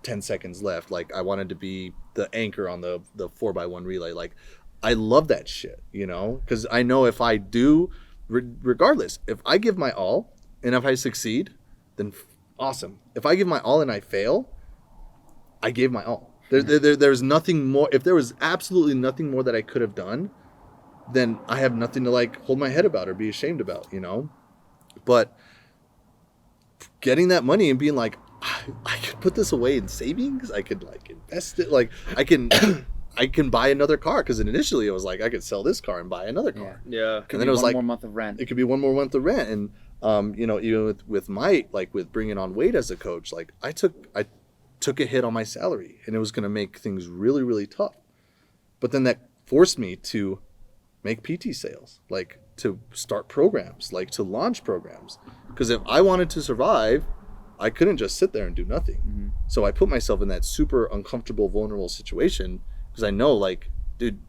10 seconds left. Like I wanted to be the anchor on the 4x1 relay. Like I love that shit, because I know if I do, regardless, if I give my all and if I succeed, then awesome. If I give my all and I fail, I gave my all. There's nothing more. If there was absolutely nothing more that I could have done, then I have nothing to like hold my head about or be ashamed about, But getting that money and being like, I could put this away in savings. I could like invest it. Like I can buy another car, because initially it was like I could sell this car and buy another car. Yeah. Could then be it was one like more month of rent. It could be one more month of rent. And even with my, like with bringing on Wade as a coach, like I took a hit on my salary, and it was going to make things really, really tough. But then that forced me to make PT sales, like to start programs, like to launch programs. Because if I wanted to survive, I couldn't just sit there and do nothing. Mm-hmm. So I put myself in that super uncomfortable, vulnerable situation, because I know, like, dude,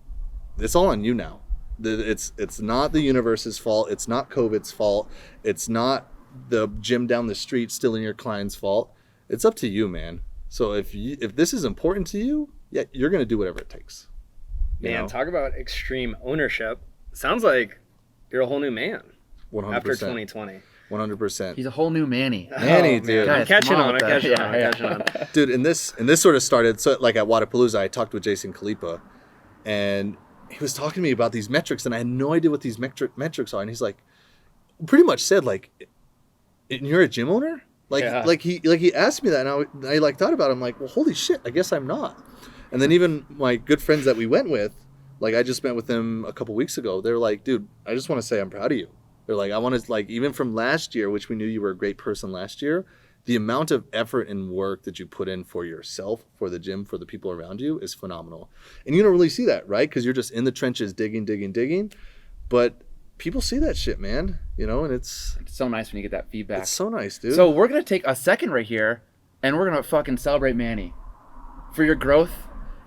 it's all on you now. It's not the universe's fault. It's not COVID's fault. It's not the gym down the street stealing your client's fault. It's up to you, man. So if this is important to you, yeah, you're gonna do whatever it takes. Man, talk about extreme ownership. Sounds like you're a whole new man 100%. after 2020. 100%. He's a whole new Manny. Manny, Oh, dude. man. I'm Guys, catching come on on. with I'm that. catching on. Yeah, I'm catching on. Dude, and this sort of started, so like at Wadapalooza, I talked with Jason Kalipa, and he was talking to me about these metrics, and I had no idea what these metrics are. And he's like, pretty much said, like, and you're a gym owner? Like he asked me that, and I like thought about it. I'm like, well, holy shit, I guess I'm not. And then even my good friends that we went with, like I just met with them a couple weeks ago. They're like, dude, I just want to say I'm proud of you. They're like, I want to, like, even from last year, which we knew you were a great person last year, the amount of effort and work that you put in for yourself, for the gym, for the people around you is phenomenal. And you don't really see that, right? Because you're just in the trenches digging. But people see that shit, man. You know, and it's so nice when you get that feedback. so nice, dude. So we're going to take a second right here, and we're going to fucking celebrate Manny. For your growth,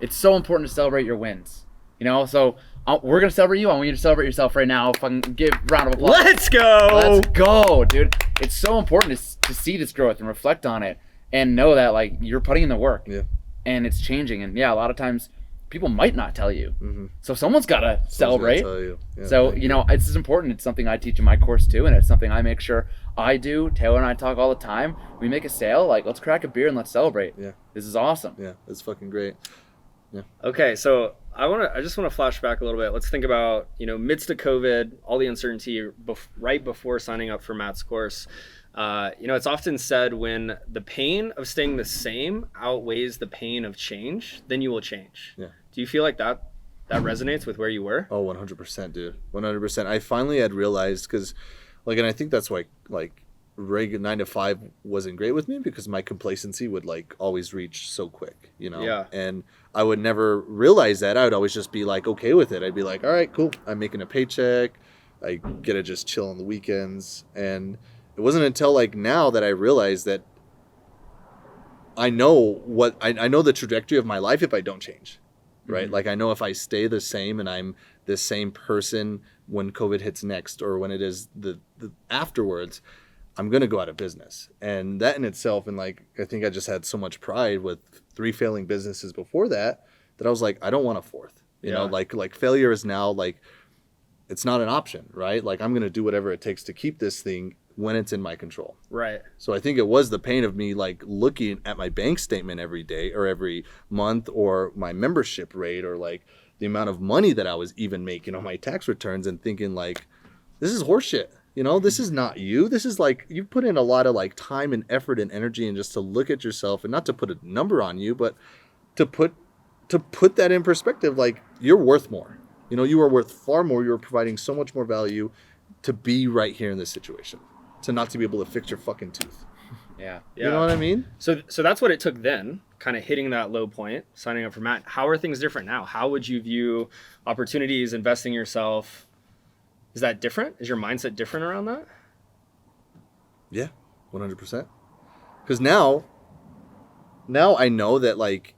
it's so important to celebrate your wins. You know, so we're going to celebrate you. I want you to celebrate yourself right now. Fucking give a round of applause. Let's go! Let's go, dude. It's so important to see this growth and reflect on it and know that, like, you're putting in the work. Yeah. And it's changing. And, yeah, a lot of times people might not tell you. Mm-hmm. So someone's got to celebrate. Tell you. Yeah, So, you know, it's important. It's something I teach in my course, too, and it's something I make sure I do. Taylor and I talk all the time. We make a sale. Like, let's crack a beer and let's celebrate. Yeah. This is awesome. Yeah, it's fucking great. Yeah. Okay, so I just want to flash back a little bit. Let's think about, you know, midst of COVID, all the uncertainty right before signing up for Matt's course. You know, it's often said when the pain of staying the same outweighs the pain of change, then you will change. Yeah. Do you feel like that resonates with where you were? Oh, 100%, dude. 100%. I finally had realized, because, like, and I think that's why, like, regular 9 to 5 wasn't great with me, because my complacency would, like, always reach so quick, you know? Yeah. And I would never realize that. I would always just be, like, okay with it. I'd be like, all right, cool. I'm making a paycheck. I get to just chill on the weekends. And it wasn't until, like, now that I realized that I know I know the trajectory of my life if I don't change. Right? Like, I know if I stay the same and I'm the same person when COVID hits next, or when it is the afterwards, I'm going to go out of business. And that in itself, and, like, I think I just had so much pride with 3 failing businesses before that I was like, I don't want a 4th, you know, like failure is now, like, it's not an option, right? Like, I'm going to do whatever it takes to keep this thing when it's in my control. Right. So I think it was the pain of me, like, looking at my bank statement every day or every month, or my membership rate, or, like, the amount of money that I was even making on my tax returns, and thinking, like, this is horseshit. You know, this is not you. This is, like, you put in a lot of, like, time and effort and energy, and just to look at yourself, and not to put a number on you, but to put that in perspective. Like, you're worth more. You know, you are worth far more. You're providing so much more value to be right here in this situation, to not to be able to fix your fucking tooth. Yeah. You know what I mean? So that's what it took then, kind of hitting that low point, signing up for Matt. How are things different now? How would you view opportunities, investing in yourself? Is that different? Is your mindset different around that? Yeah, 100%. Because now I know that, like,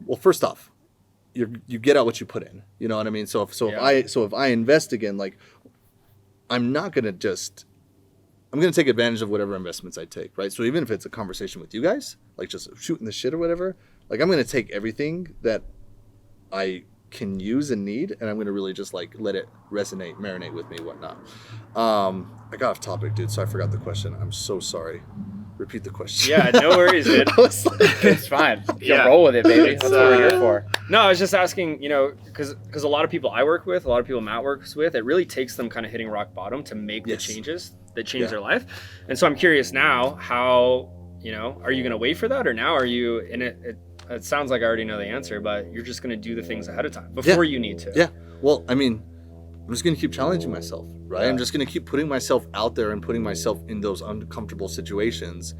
well, first off, you get out what you put in. You know what I mean? So if I invest again, like, I'm not gonna just. I'm going to take advantage of whatever investments I take, right? So even if it's a conversation with you guys, like just shooting the shit or whatever, like, I'm going to take everything that I can use and need, and I'm going to really just, like, let it resonate, marinate with me, whatnot. I got off topic, dude, so I forgot the question. I'm so sorry. Repeat the question. Yeah, no worries, dude. I was like, It's fine. You roll with it, baby. That's what we're here for. No, I was just asking, you know, because a lot of people I work with, a lot of people Matt works with, it really takes them kind of hitting rock bottom to make the changes that change their life. And so I'm curious now, how, you know, are you going to wait for that, or now are you in it? It sounds like I already know the answer, but you're just going to do the things ahead of time before you need to. Yeah. Well, I mean, I'm just going to keep challenging myself, right? I'm just going to keep putting myself out there and putting myself in those uncomfortable situations.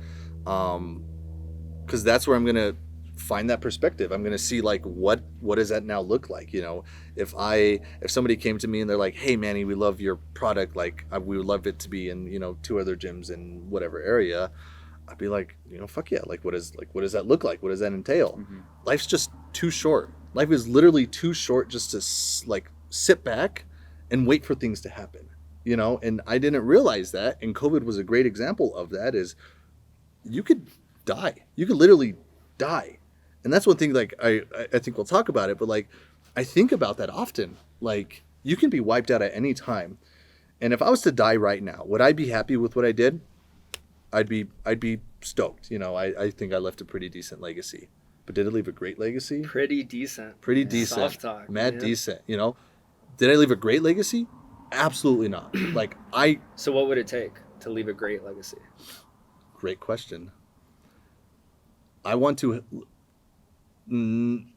Because that's where I'm going to find that perspective. I'm going to see, like, what does that now look like? You know, if somebody came to me and they're like, hey, Manny, we love your product. Like, we would love it to be in, you know, 2 other gyms in whatever area. I'd be like, you know, fuck yeah. Like, what does that look like? What does that entail? Mm-hmm. Life's just too short. Life is literally too short just to, like, sit back and wait for things to happen, you know? And I didn't realize that. And COVID was a great example of that. Is you could die. You could literally die. And that's one thing, like, I think we'll talk about it, but, like, I think about that often. Like, you can be wiped out at any time. And if I was to die right now, would I be happy with what I did? I'd be stoked. You know, I think I left a pretty decent legacy. But did I leave a great legacy? Pretty decent. Pretty decent. Soft talk. Mad decent, you know? Did I leave a great legacy? Absolutely not. Like, So what would it take? to leave a great legacy? Great question. I want to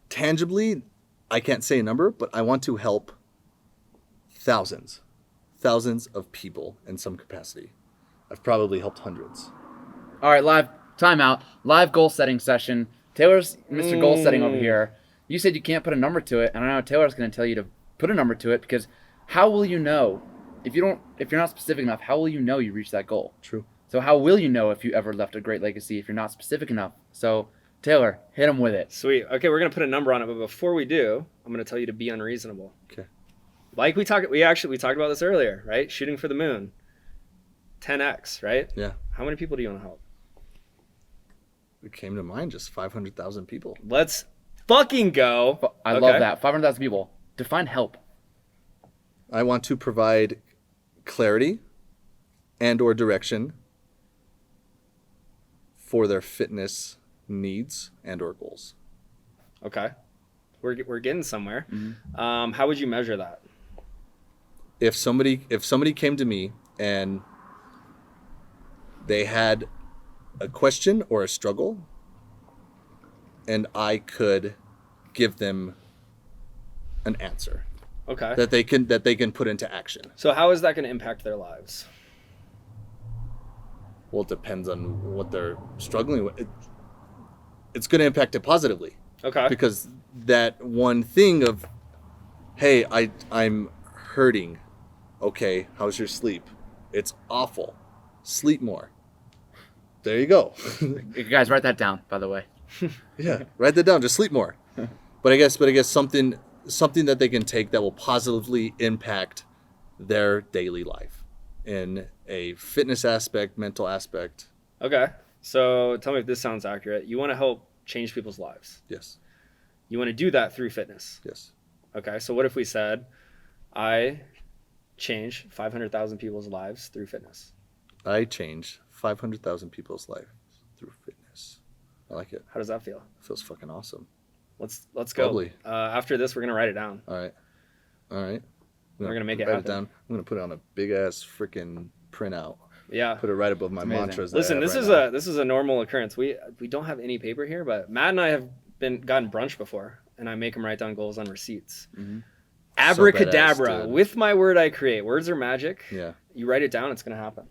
tangibly, I can't say a number, but I want to help thousands of people in some capacity. I've probably helped hundreds. All right, live timeout. Live goal setting session. Taylor's Mr. Goal Setting over here. You said you can't put a number to it, and I know Taylor's going to tell you to put a number to it, because how will you know if you're not specific enough? How will you know you reached that goal? True. So how will you know if you ever left a great legacy if you're not specific enough? So Taylor, hit him with it. Sweet. Okay, we're gonna put a number on it, but before we do, I'm gonna tell you to be unreasonable. Okay. Like we talked about this earlier, right? Shooting for the moon. 10x, right? Yeah. How many people do you want to help? It came to mind just 500,000 people. Let's fucking go. I love that. 500,000 people. Define help. I want to provide clarity and or direction for their fitness needs and or goals. Okay. We're getting somewhere. How would you measure that? If somebody came to me and they had a question or a struggle, and I could give them an answer Okay. that they can put into action. So how is that going to impact their lives? Well, it depends on what they're struggling with. It's going to impact it positively. Okay. Because that one thing of, hey, I'm hurting. Okay, how's your sleep? It's awful. Sleep more. There you go. You guys write that down, by the way. Yeah, write that down. Just sleep more. But I guess something that they can take that will positively impact their daily life in a fitness aspect, mental aspect. Okay. So tell me if this sounds accurate. You want to help change people's lives. Yes. You want to do that through fitness. Yes. Okay. So what if we said, I change 500,000 people's lives through fitness? I change 500,000 people's lives through fitness. I like it. How does that feel? It feels fucking awesome. Let's go. Lovely. After this, we're going to write it down. All right. We're going to make it write happen. down. I'm going to put it on a big ass freaking printout. Yeah. Put it right above my amazing. mantras. Listen, this is a normal occurrence. We don't have any paper here, but Matt and I have gotten brunch before, and I make him write down goals on receipts. Mm-hmm. Abracadabra. So badass, dude. With my word I create. Words are magic. Yeah. You write it down, it's going to happen.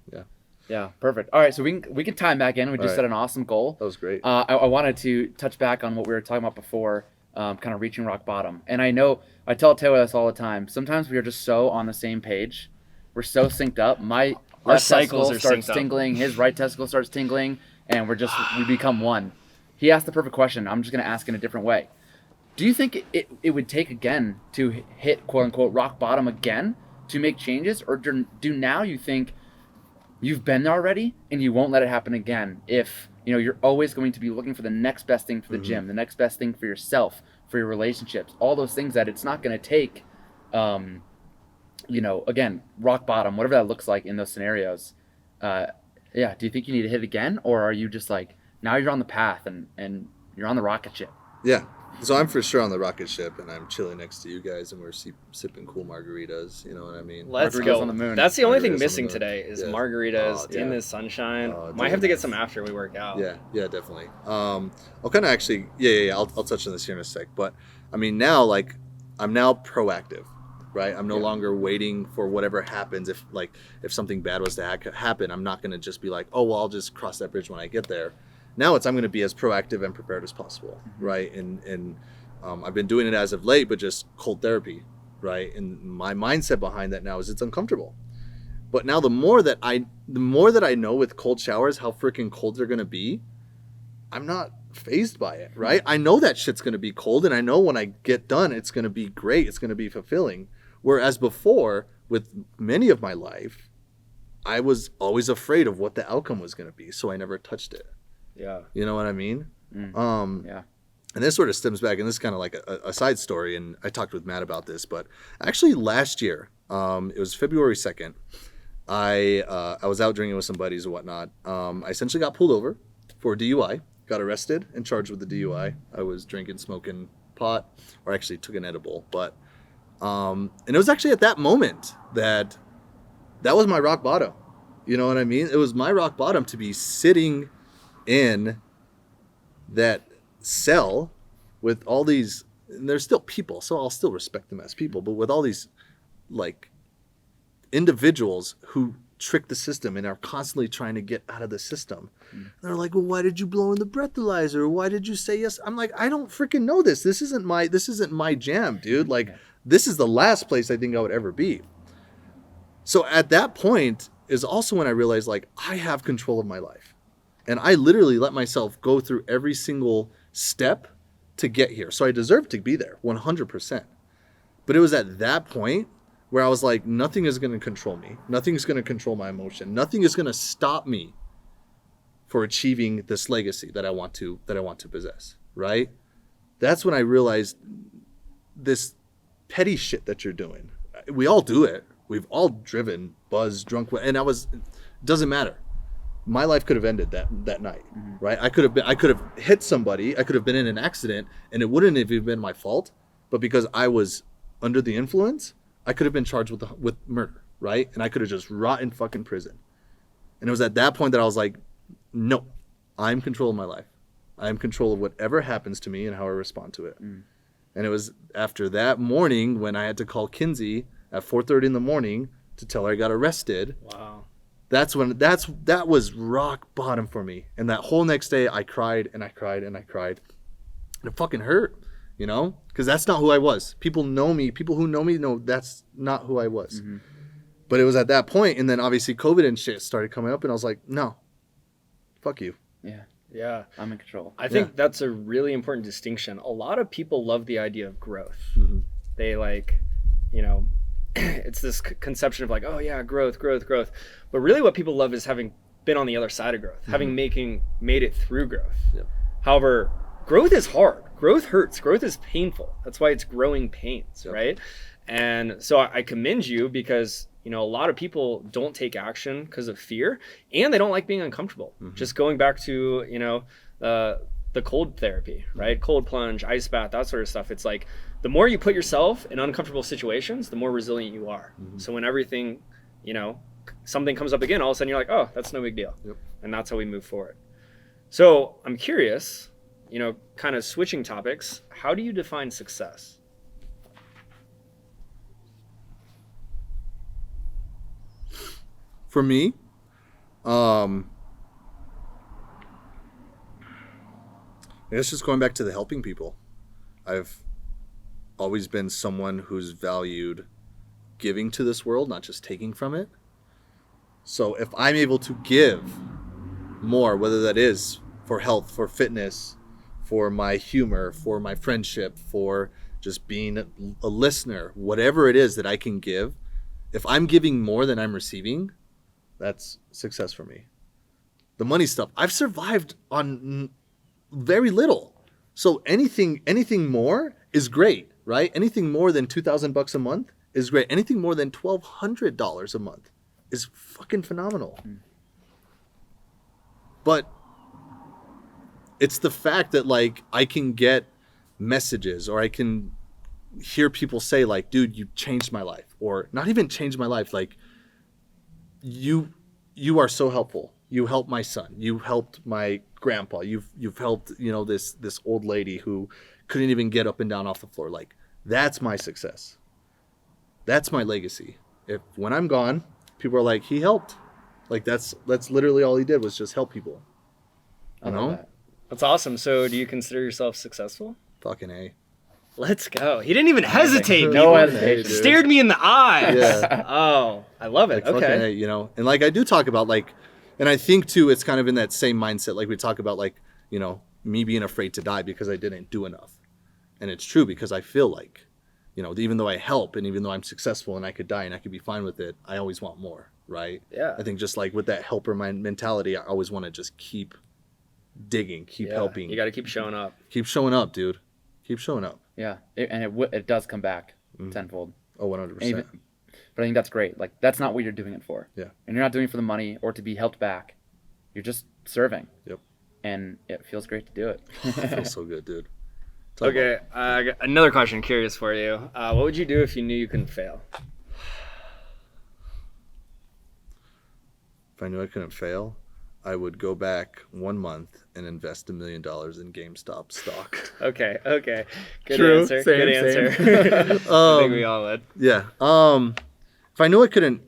Yeah, perfect. All right, so we can time back in. We just right. set an awesome goal. That was great. I wanted to touch back on what we were talking about before, kind of reaching rock bottom. And I know I tell Taylor this all the time. Sometimes we are just so on the same page. We're so synced up. My Our left cycles testicle are starts synced up. tingling. His right testicle starts tingling, and we become one. He asked the perfect question. I'm just going to ask in a different way. Do you think it would take again to hit quote unquote rock bottom again to make changes, or do now you think you've been there already and you won't let it happen again? If you're always going to be looking for the next best thing for the gym, the next best thing for yourself, for your relationships, all those things that it's not going to take, again, rock bottom, whatever that looks like in those scenarios. Do you think you need to hit again, or are you just like, now you're on the path and you're on the rocket ship? Yeah. So I'm for sure on the rocket ship, and I'm chilling next to you guys, and we're sipping cool margaritas. You know what I mean? Let's Margaritas go. on the moon. That's the only thing Margaritas on the missing moon. today is Yeah. margaritas Oh, in yeah. the sunshine. Oh, Might have to dude. get some after we work out. Yeah, definitely. I'll kind of actually, I'll touch on this here in a sec. But I mean, now I'm now proactive, right? I'm no longer waiting for whatever happens. If something bad was to happen, I'm not going to just be like, oh well, I'll just cross that bridge when I get there. Now I'm going to be as proactive and prepared as possible, right? And I've been doing it as of late, but just cold therapy, right? And my mindset behind that now is it's uncomfortable. But now the more that I know with cold showers how freaking cold they're gonna be, I'm not fazed by it, right? I know that shit's gonna be cold, and I know when I get done, it's gonna be great. It's gonna be fulfilling. Whereas before, with many of my life, I was always afraid of what the outcome was gonna be, so I never touched it. Yeah. You know what I mean? Yeah. And this sort of stems back, and this is kind of like a side story, and I talked with Matt about this, but actually last year, it was February 2nd, I was out drinking with some buddies and whatnot. I essentially got pulled over for DUI, got arrested and charged with the DUI. I was drinking, smoking pot, or actually took an edible, but and it was actually at that moment that was my rock bottom. You know what I mean? It was my rock bottom to be sitting in that cell with all these, and they're still people, so I'll still respect them as people, but with all these like individuals who trick the system and are constantly trying to get out of the system. And they're like, well, why did you blow in the breathalyzer? Why did you say yes? I'm like, I don't freaking know this. This isn't my jam, dude. Like, this is the last place I think I would ever be. So at that point is also when I realized, like, I have control of my life. And I literally let myself go through every single step to get here. So I deserve to be there 100%. But it was at that point where I was like, nothing is going to control me. Nothing is going to control my emotion. Nothing is going to stop me for achieving this legacy that I want to possess, right? That's when I realized this petty shit that you're doing. We all do it. We've all driven, buzzed, drunk, and it doesn't matter. My life could have ended that night, right? I could have hit somebody. I could have been in an accident, and it wouldn't have even been my fault. But because I was under the influence, I could have been charged with murder, right? And I could have just rot in fucking prison. And it was at that point that I was like, no, I'm in control of my life. I am in control of whatever happens to me and how I respond to it. And it was after that morning when I had to call Kinsey at 4:30 in the morning to tell her I got arrested. Wow. That was rock bottom for me. And that whole next day I cried and I cried and I cried. And it fucking hurt, you know? Because that's not who I was. People know me. People who know me know that's not who I was. But it was at that point, and then obviously COVID and shit started coming up, and I was like, no, fuck you. Yeah. I'm in control. I think that's a really important distinction. A lot of people love the idea of growth. They like, you know, it's this conception of like, oh yeah, growth. But really what people love is having been on the other side of growth, having made it through growth. However, growth is hard. Growth hurts. Growth is painful. That's why it's growing pains, right? And so I commend you because, you know, a lot of people don't take action because of fear and they don't like being uncomfortable. Just going back to, you know, the cold therapy, right? Cold plunge, ice bath, that sort of stuff. It's like the more you put yourself in uncomfortable situations, the more resilient you are. So when everything, you know, something comes up again, all of a sudden you're like, oh, that's no big deal. And that's how we move forward. So I'm curious, you know, kind of switching topics, how do you define success? For me, I guess just going back to the helping people. I've always been someone who's valued giving to this world, not just taking from it. So if I'm able to give more, whether that is for health, for fitness, for my humor, for my friendship, for just being a listener, whatever it is that I can give, if I'm giving more than I'm receiving, that's success for me. The money stuff, I've survived on very little. So anything more is great, right? Anything more than $2,000 a month is great. Anything more than $1,200 a month is fucking phenomenal. But it's the fact that like I can get messages or I can hear people say like, dude, you changed my life, or not even changed my life. Like you are so helpful. You helped my son. You helped my grandpa. You've helped, you know, this old lady who couldn't even get up and down off the floor. Like that's my success. That's my legacy. If when I'm gone, people are like, he helped. Like that's literally all he did was just help people. You know? That's awesome. So do you consider yourself successful? Fucking A. Let's go. He didn't even hesitate. No people. hesitation. Stared me in the eyes. Yeah. Oh, I love it. Like, Okay. fucking A, you know? And like I do talk about like, and I think too, it's kind of in that same mindset. Like we talk about like, you know, me being afraid to die because I didn't do enough. And it's true because I feel like, you know, even though I help and even though I'm successful and I could die and I could be fine with it, I always want more, right? Yeah. I think just like with that helper mentality, I always want to just keep digging, keep helping. You got to keep showing up. Keep showing up, dude. Keep showing up. Yeah, it does come back tenfold. Oh, 100%. But I think that's great. Like that's not what you're doing it for. Yeah. And you're not doing it for the money or to be helped back. You're just serving. Yep. And it feels great to do it. It feels so good, dude. Okay. I got another question. Curious for you. What would you do if you knew you couldn't fail? If I knew I couldn't fail, I would go back 1 month and invest $1 million in GameStop stock. Okay. Good True. answer. Same, Good same. answer. I think we all would. Yeah. If I knew I couldn't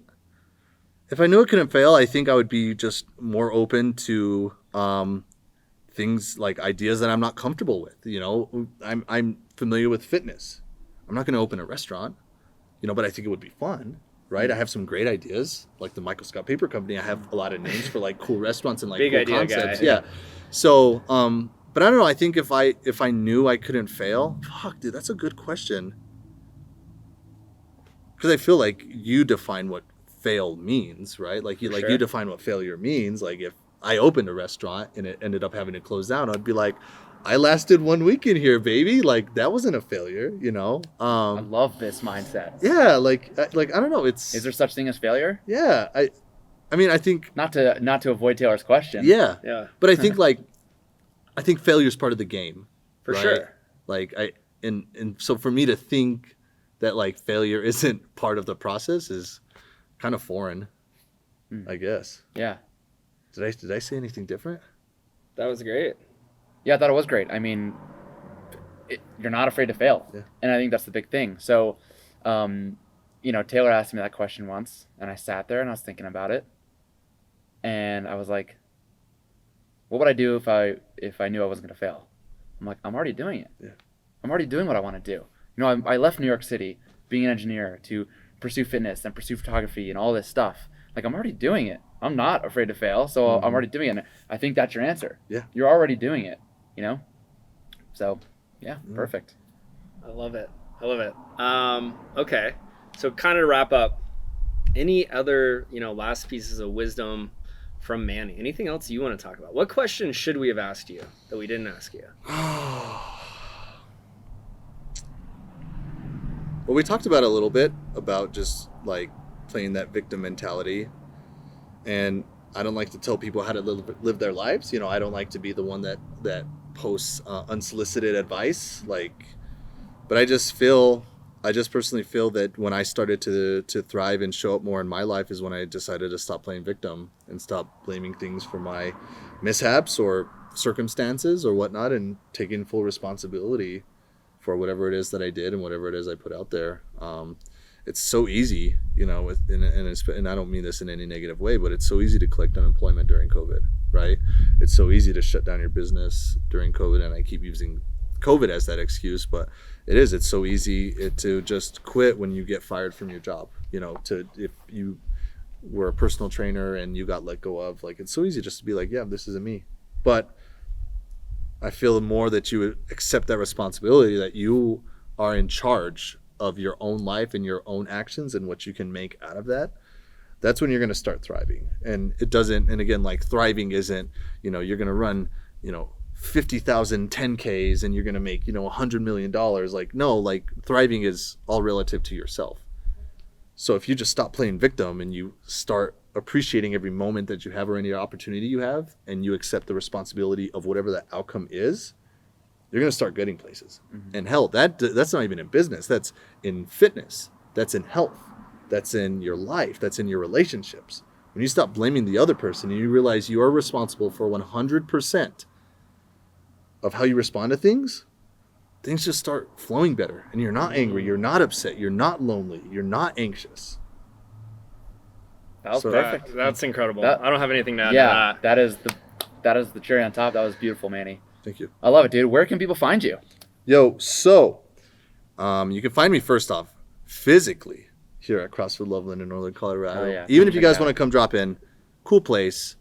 fail, I think I would be just more open to things like ideas that I'm not comfortable with. You know, I'm familiar with fitness. I'm not going to open a restaurant, you know, but I think it would be fun, right? I have some great ideas, like the Michael Scott Paper Company. I have a lot of names for like cool restaurants and like Big cool idea concepts. guy. Yeah. So, but I don't know. I think if I knew I couldn't fail, fuck, dude, that's a good question. Because I feel like you define what fail means, right? Like you Sure. you define what failure means. Like if I opened a restaurant and it ended up having to close down, I'd be like, I lasted 1 week in here, baby. Like that wasn't a failure, you know? I love this mindset. Yeah, like I don't know. It's Is there such thing as failure? yeah. I mean, I think Not to avoid Taylor's question. yeah, Yeah, but I think I think failure is part of the game, for right? sure. Like and so for me to think that like failure isn't part of the process is kind of foreign, I guess. Yeah. Did I say anything different? That was great. Yeah, I thought it was great. I mean, you're not afraid to fail. Yeah. And I think that's the big thing. So, you know, Taylor asked me that question once, and I sat there and I was thinking about it. And I was like, what would I do if I knew I wasn't going to fail? I'm like, I'm already doing it. Yeah. I'm already doing what I want to do. You know, I left New York City, being an engineer, to pursue fitness and pursue photography and all this stuff. Like, I'm already doing it. I'm not afraid to fail, so I'm already doing it. And I think that's your answer. Yeah. You're already doing it, you know? So, yeah, perfect. I love it. Okay, so kind of to wrap up, any other last pieces of wisdom from Manny? Anything else you want to talk about? What question should we have asked you that we didn't ask you? Well, we talked about it a little bit about just like playing that victim mentality, and I don't like to tell people how to live their lives. You know, I don't like to be the one that posts unsolicited advice. But I just personally feel that when I started to thrive and show up more in my life is when I decided to stop playing victim and stop blaming things for my mishaps or circumstances or whatnot, and taking full responsibility for whatever it is that I did and whatever it is I put out there. It's so easy, and I don't mean this in any negative way, but it's so easy to collect unemployment during COVID, right? It's so easy to shut down your business during COVID, and I keep using COVID as that excuse, but it's so easy to just quit when you get fired from your job. If you were a personal trainer and you got let go of, it's so easy just to be like, yeah, this isn't me. But I feel more that you would accept that responsibility, that you are in charge of your own life and your own actions and what you can make out of that. That's when you're going to start thriving. And thriving isn't, you're going to run, 50,000 10Ks and you're going to make, $100 million. No, thriving is all relative to yourself. So if you just stop playing victim and you start appreciating every moment that you have or any opportunity you have, and you accept the responsibility of whatever the outcome is, you're going to start getting places. Mm-hmm. And hell, that's not even in business. That's in fitness. That's in health. That's in your life. That's in your relationships. When you stop blaming the other person and you realize you are responsible for 100% of how you respond to things just start flowing better. And you're not angry. You're not upset. You're not lonely. You're not anxious. That was perfect. That's incredible. I don't have anything to add to that. that is the cherry on top. That was beautiful, Manny. Thank you. I love it, dude. Where can people find you? Yo, so you can find me first off physically here at CrossFit Loveland in Northern Colorado. Oh, yeah. Even if you guys want to come drop in, cool place,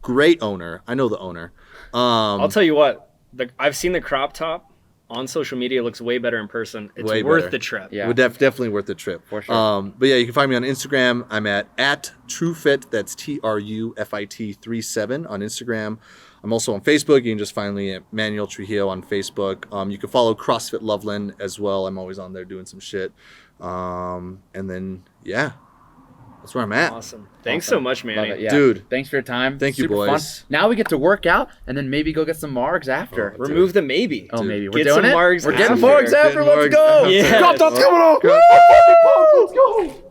great owner. I know the owner. I'll tell you what, I've seen the crop top on social media. It looks way better in person. It's Way worth better. the trip. Yeah. Would definitely worth the trip. For sure. But yeah, you can find me on Instagram. I'm at TrueFit. That's TRUFIT 37 on Instagram. I'm also on Facebook. You can just find me at Manuel Trujillo on Facebook. You can follow CrossFit Loveland as well. I'm always on there doing some shit. And then, yeah, that's where I'm at. Awesome. Thanks so much, Manny. Love it, yeah. Dude. Thanks for your time. Thank you, Super boys. Fun. Now we get to work out and then maybe go get some margs after. Remove the maybe. Oh, maybe. We're Get doing some it? margs We're getting after. margs after. Getting Let's margs go. after. Crop top's coming on. Let's go.